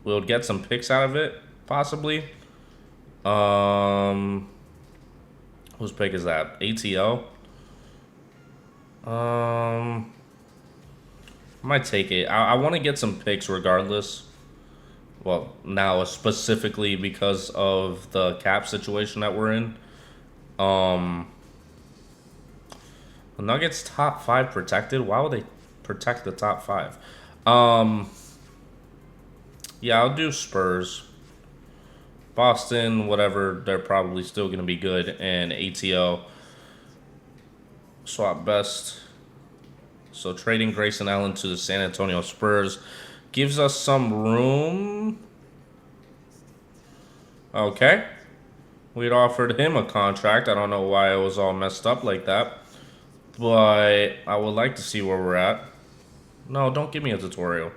We'll get some picks out of it, possibly. Whose pick is that? ATO? I might take it. I want to get some picks regardless. Well, now specifically because of the cap situation that we're in. The Nuggets top 5 protected. Why would they protect the top 5? Yeah, I'll do Spurs. Boston, whatever, they're probably still going to be good. And ATO, swap best. So trading Grayson Allen to the San Antonio Spurs gives us some room. Okay. We'd offered him a contract. I don't know why it was all messed up like that. But I would like to see where we're at. No, don't give me a tutorial.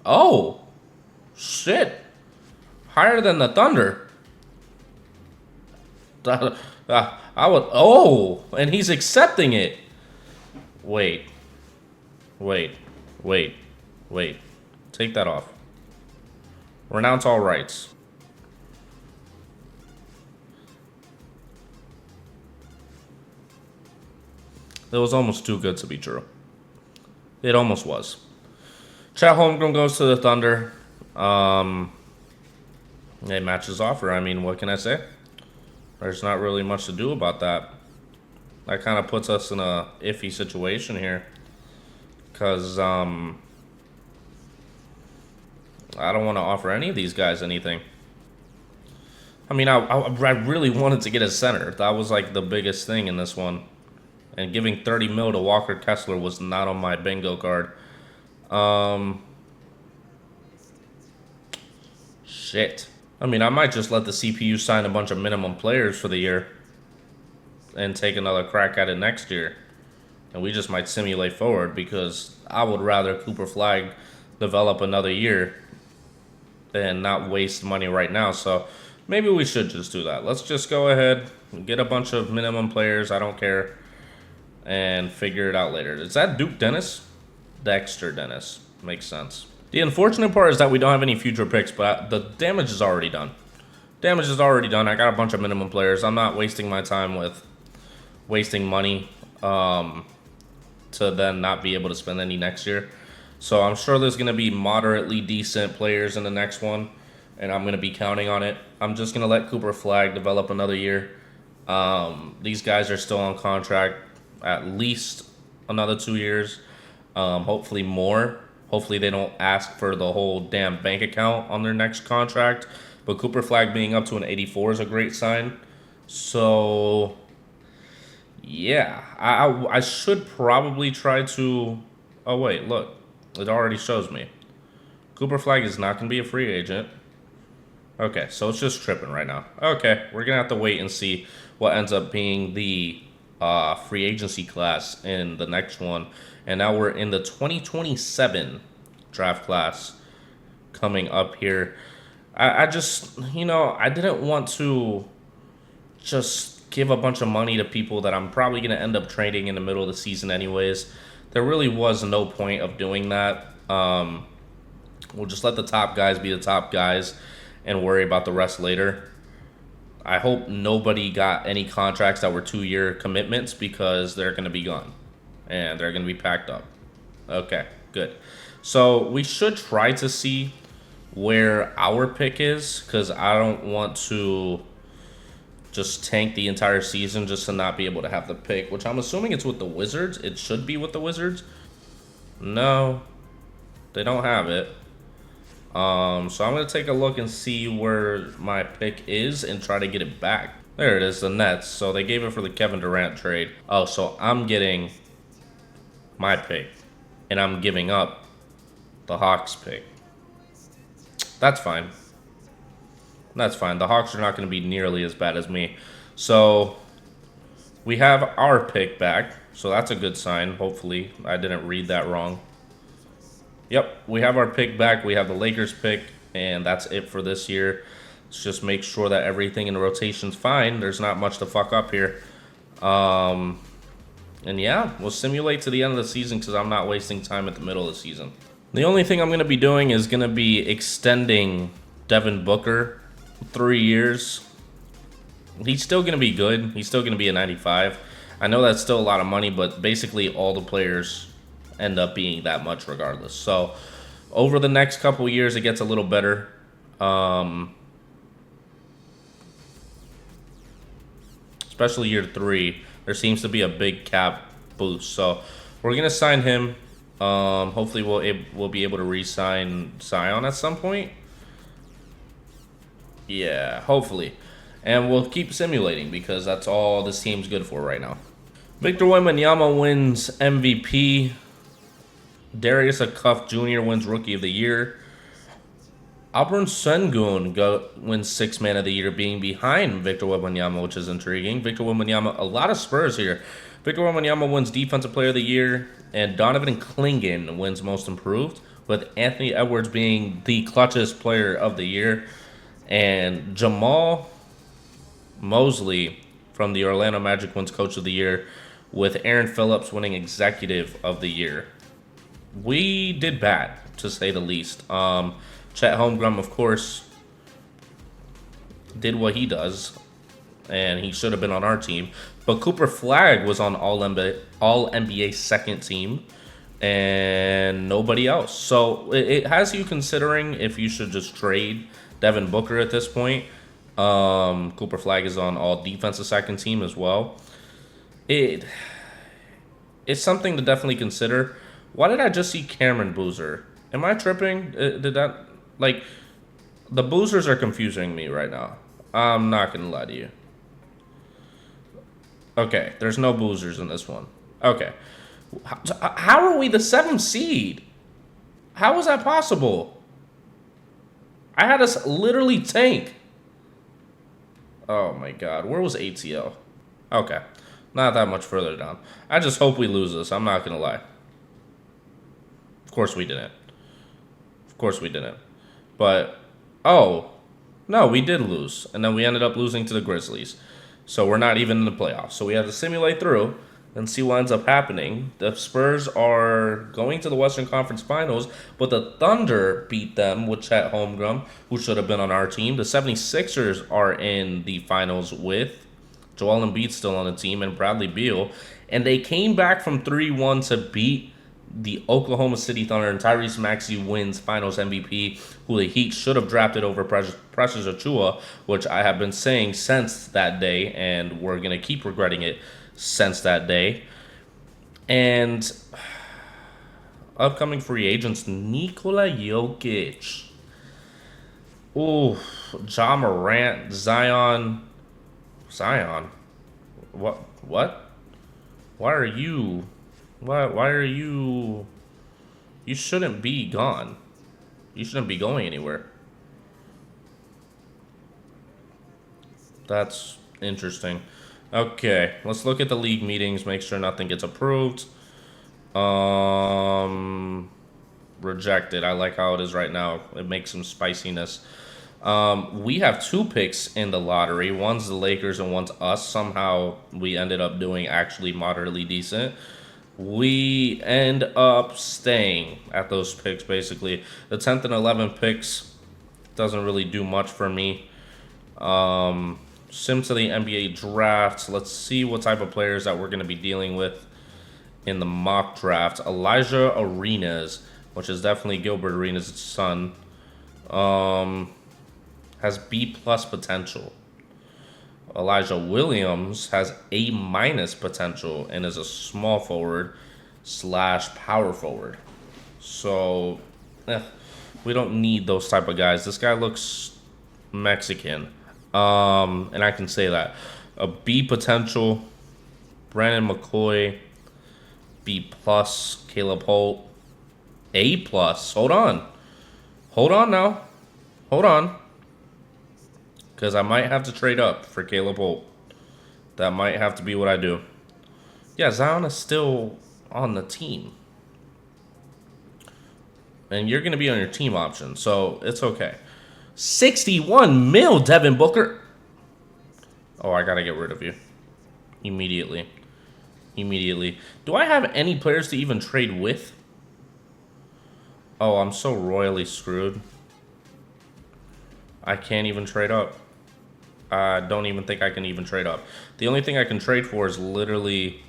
Oh! Shit. Higher than the Thunder. I would. Oh, and he's accepting it. Wait. Wait. Wait. Wait. Take that off. Renounce all rights. It was almost too good to be true. It almost was. Chet Holmgren goes to the Thunder. It matches offer. I mean, what can I say? There's not really much to do about that. That kind of puts us in a iffy situation here. Because, I don't want to offer any of these guys anything. I mean, I really wanted to get a center. That was like the biggest thing in this one. And giving 30 mil to Walker Kessler was not on my bingo card. Shit. I mean, I might just let the CPU sign a bunch of minimum players for the year. And take another crack at it next year. And we just might simulate forward. Because I would rather Cooper Flag develop another year than not waste money right now. So maybe we should just do that. Let's just go ahead and get a bunch of minimum players. I don't care. And figure it out later. Is that Duke Dennis? Dexter Dennis. Makes sense. The unfortunate part is that we don't have any future picks, but the damage is already done. Damage is already done. I got a bunch of minimum players. I'm not wasting my time with wasting money to then not be able to spend any next year. So I'm sure there's going to be moderately decent players in the next one, and I'm going to be counting on it. I'm just going to let Cooper Flag develop another year. These guys are still on contract at least another 2 years, hopefully more. Hopefully they don't ask for the whole damn bank account on their next contract. But Cooper Flag being up to an 84 is a great sign. So, yeah, I should probably try to... Oh, wait, look. It already shows me. Cooper Flag is not going to be a free agent. Okay, so it's just tripping right now. Okay, we're going to have to wait and see what ends up being the free agency class in the next one. And now we're in the 2027 draft class coming up here. I just, I didn't want to just give a bunch of money to people that I'm probably going to end up trading in the middle of the season anyways. There really was no point of doing that. We'll just let the top guys be the top guys and worry about the rest later. I hope nobody got any contracts that were 2-year commitments because they're going to be gone. And they're going to be packed up. Okay, good. So we should try to see where our pick is, because I don't want to just tank the entire season just to not be able to have the pick, which I'm assuming it's with the Wizards. It should be with the Wizards. No, they don't have it. So I'm going to take a look and see where my pick is and try to get it back. There it is, the Nets. So they gave it for the Kevin Durant trade. Oh, so I'm getting my pick, and I'm giving up the Hawks pick. That's fine. That's fine. The Hawks are not going to be nearly as bad as me. So we have our pick back, so that's a good sign. Hopefully I didn't read that wrong. Yep, we have our pick back. We have the Lakers pick, and that's it for this year. Let's just make sure that everything in the rotation's fine. There's not much to fuck up here. And yeah, we'll simulate to the end of the season because I'm not wasting time at the middle of the season. The only thing I'm going to be doing is going to be extending Devin Booker 3 years. He's still going to be good. He's still going to be a 95. I know that's still a lot of money, but basically all the players end up being that much regardless. So over the next couple of years, it gets a little better. Especially year 3, there seems to be a big cap boost. So we're going to sign him. Hopefully we'll be able to re-sign Zion at some point. Yeah, hopefully. And we'll keep simulating because that's all this team's good for right now. Victor Wembanyama wins MVP. Darius Akuff Jr. wins Rookie of the Year. Alperen Sengun wins Sixth Man of the Year, being behind Victor Wembanyama, which is intriguing. Victor Wembanyama, a lot of Spurs here. Victor Wembanyama wins Defensive Player of the Year, and Donovan Clingan wins Most Improved. with Anthony Edwards being the clutchest player of the year, and Jamal Mosley from the Orlando Magic wins Coach of the Year, with Aaron Phillips winning Executive of the Year. We did bad, to say the least. Chet Holmgren, of course, did what he does, and he should have been on our team. But Cooper Flagg was on All NBA second team, and nobody else. So it has you considering if you should just trade Devin Booker at this point. Cooper Flagg is on All Defensive second team as well. It's something to definitely consider. Why did I just see Cameron Boozer? Am I tripping? Did that, like, the Boozers are confusing me right now. I'm not gonna lie to you. Okay, there's no Boozers in this one. Okay. How are we the 7th seed? How is that possible? I had us literally tank. Oh my god, where was ATL? Okay, not that much further down. I just hope we lose this, I'm not gonna lie. Of course we didn't. Of course we didn't. But, oh, no, we did lose. And then we ended up losing to the Grizzlies. So we're not even in the playoffs. So we have to simulate through and see what ends up happening. The Spurs are going to the Western Conference Finals, but the Thunder beat them with Chet Holmgren, who should have been on our team. The 76ers are in the finals with Joel Embiid still on the team and Bradley Beal. And they came back from 3-1 to beat the Oklahoma City Thunder, and Tyrese Maxey wins Finals MVP, who the Heat should have drafted over Precious Achiuwa, which I have been saying since that day, and we're going to keep regretting it since that day. And upcoming free agents, Nikola Jokic. Ooh, Ja Morant, Zion. What? Why are you... Why are you... You shouldn't be gone. You shouldn't be going anywhere. That's interesting. Okay, let's look at the league meetings, make sure nothing gets approved. Rejected. I like how it is right now. It makes some spiciness. We have 2 picks in the lottery. One's the Lakers and one's us. Somehow we ended up doing actually moderately decent. We end up staying at those picks, basically. The 10th and 11th picks doesn't really do much for me. Sim to the NBA draft. Let's see what type of players that we're going to be dealing with in the mock draft. Elijah Arenas, which is definitely Gilbert Arenas' son, has B+ potential. Elijah Williams has A- potential and is a small forward / power forward. So, we don't need those type of guys. This guy looks Mexican, and I can say that. A B potential, Brandon McCoy, B+, Caleb Holt, A+. Hold on now. Hold on. Because I might have to trade up for Caleb Holt. That might have to be what I do. Yeah, Zion is still on the team. And you're going to be on your team option, so it's okay. 61 mil, Devin Booker. Oh, I got to get rid of you. Immediately. Do I have any players to even trade with? Oh, I'm so royally screwed. I can't even trade up. I don't even think I can even trade up. The only thing I can trade for is literally...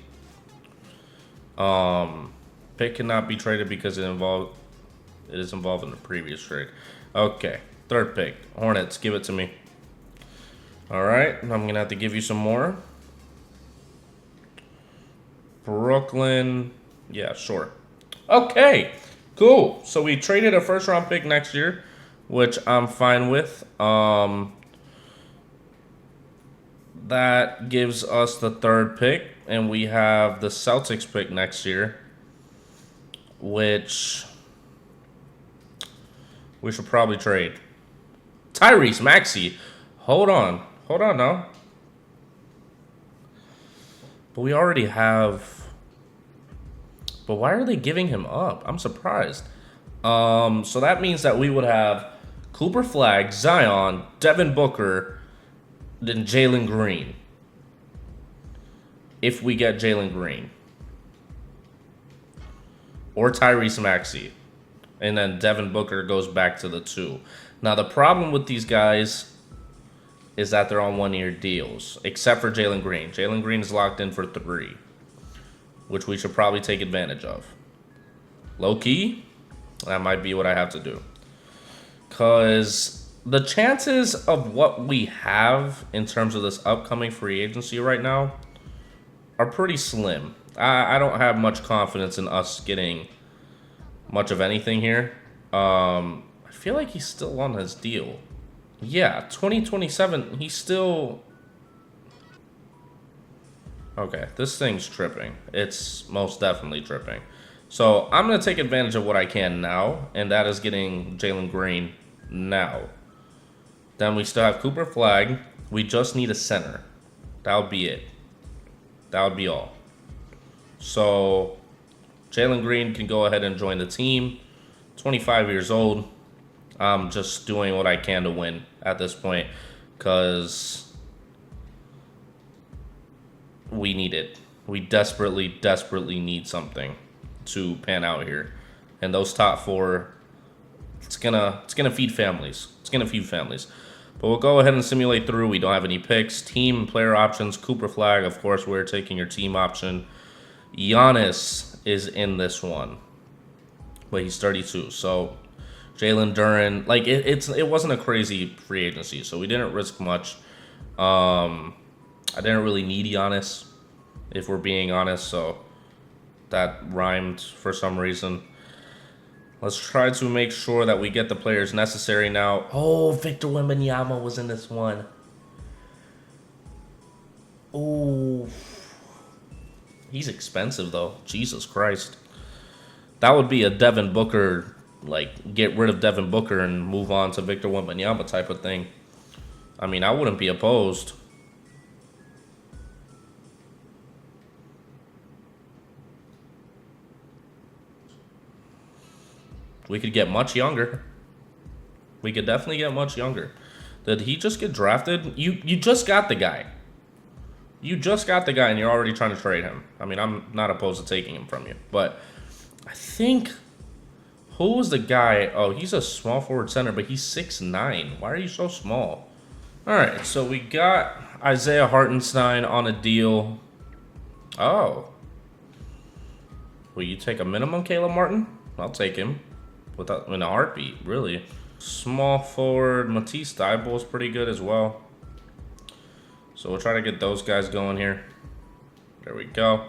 pick cannot be traded because it is involved in the previous trade. Okay, 3rd pick. Hornets, give it to me. Alright, I'm going to have to give you some more. Brooklyn. Yeah, sure. Okay, cool. So we traded a 1st round pick next year, which I'm fine with. That gives us the 3rd pick, and we have the Celtics pick next year, which we should probably trade. Tyrese Maxey. Hold on now. But we already have... But why are they giving him up? I'm surprised. So that means that we would have Cooper Flag, Zion, Devin Booker, then Jalen Green. If we get Jalen Green. Or Tyrese Maxey. And then Devin Booker goes back to the 2. Now, the problem with these guys is that they're on one-year deals, except for Jalen Green. Jalen Green is locked in for 3, which we should probably take advantage of. Low-key, that might be what I have to do. Because the chances of what we have in terms of this upcoming free agency right now are pretty slim. I don't have much confidence in us getting much of anything here. I feel like he's still on his deal. Yeah, 2027, he's still... Okay, this thing's tripping. It's most definitely tripping. So I'm going to take advantage of what I can now, and that is getting Jalen Green now. Then we still have Cooper Flag. We just need a center. That would be it. That would be all. So Jalen Green can go ahead and join the team. 25 years old. I'm just doing what I can to win at this point because we need it. We desperately, desperately need something to pan out here. And those top 4, it's gonna feed families. It's gonna feed families. But we'll go ahead and simulate through. We don't have any picks. Team and player options. Cooper Flag, of course, we're taking your team option. Giannis is in this one, but he's 32. So Jalen Duren, like it wasn't a crazy free agency, so we didn't risk much. I didn't really need Giannis, if we're being honest, so that rhymed for some reason. Let's try to make sure that we get the players necessary now. Oh, Victor Wembanyama was in this one. Oh, he's expensive though. Jesus Christ. That would be a Devin Booker, like get rid of Devin Booker and move on to Victor Wembanyama type of thing. I mean, I wouldn't be opposed. We could get much younger. We could definitely get much younger. Did he just get drafted? You just got the guy. You just got the guy and you're already trying to trade him. I mean, I'm not opposed to taking him from you. But I think... Who was the guy? Oh, he's a small forward center, but he's 6'9". Why are you so small? All right, so we got Isaiah Hartenstein on a deal. Oh. Will you take a minimum, Caleb Martin? I'll take him. Without in a heartbeat, really. Small forward Matisse Thybulle is pretty good as well. So we'll try to get those guys going here. There we go.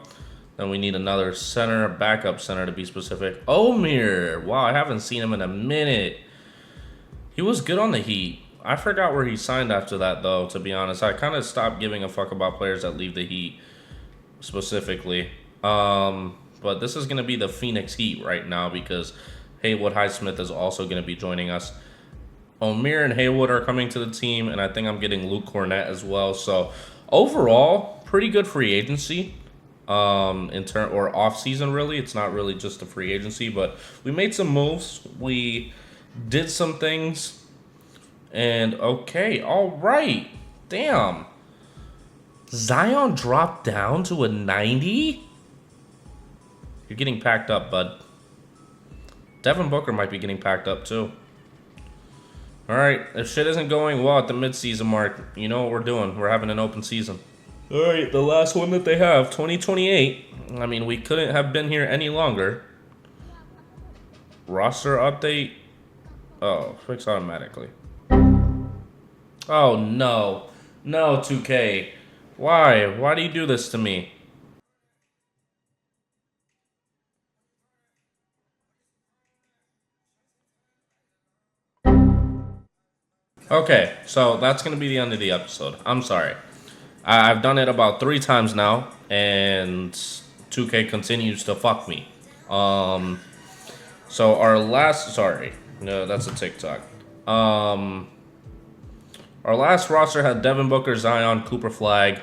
Then we need another center, backup center to be specific. Omer! Wow, I haven't seen him in a minute. He was good on the Heat. I forgot where he signed after that, though, to be honest. I kind of stopped giving a fuck about players that leave the Heat specifically. But this is going to be the Phoenix Heat right now because Haywood Highsmith is also going to be joining us. Omer and Haywood are coming to the team, and I think I'm getting Luke Cornett as well. So overall, pretty good free agency. Or off season, really. It's not really just a free agency, but we made some moves. We did some things, and okay, all right. Damn, Zion dropped down to a 90. You're getting packed up, bud. Devin Booker might be getting packed up too. All right, if shit isn't going well at the midseason mark, you know what we're doing. We're having an open season. All right, the last one that they have, 2028. I mean, we couldn't have been here any longer. Roster update. Oh, fix automatically. Oh, no. No, 2K. Why? Why do you do this to me? Okay, so that's going to be the end of the episode. I'm sorry. I've done it about 3 times now, and 2K continues to fuck me. So our last... Sorry. No, that's a TikTok. Our last roster had Devin Booker, Zion, Cooper Flag,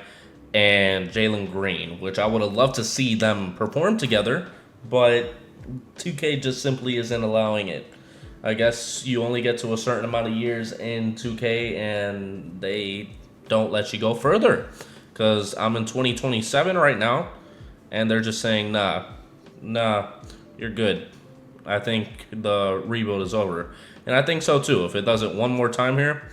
and Jalen Green, which I would have loved to see them perform together, but 2K just simply isn't allowing it. I guess you only get to a certain amount of years in 2K and they don't let you go further. Because I'm in 2027 right now and they're just saying, nah, you're good. I think the rebuild is over. And I think so too. If it does it one more time here,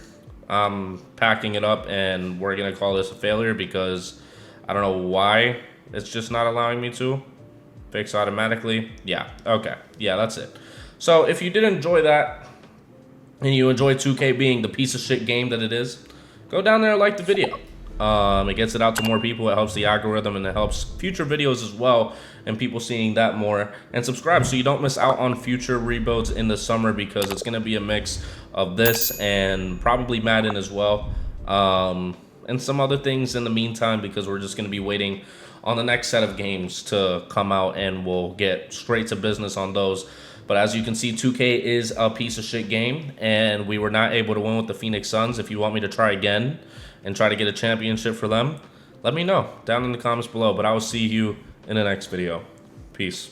I'm packing it up and we're going to call this a failure because I don't know why it's just not allowing me to. Fix automatically. Yeah, okay. Yeah, that's it. So if you did enjoy that and you enjoy 2K being the piece of shit game that it is, go down there and like the video. It gets it out to more people. It helps the algorithm and it helps future videos as well and people seeing that more. And subscribe so you don't miss out on future rebuilds in the summer because it's going to be a mix of this and probably Madden as well. And some other things in the meantime because we're just going to be waiting on the next set of games to come out and we'll get straight to business on those. But as you can see, 2K is a piece of shit game and we were not able to win with the Phoenix Suns. If you want me to try again and try to get a championship for them, let me know down in the comments below. But I will see you in the next video. Peace.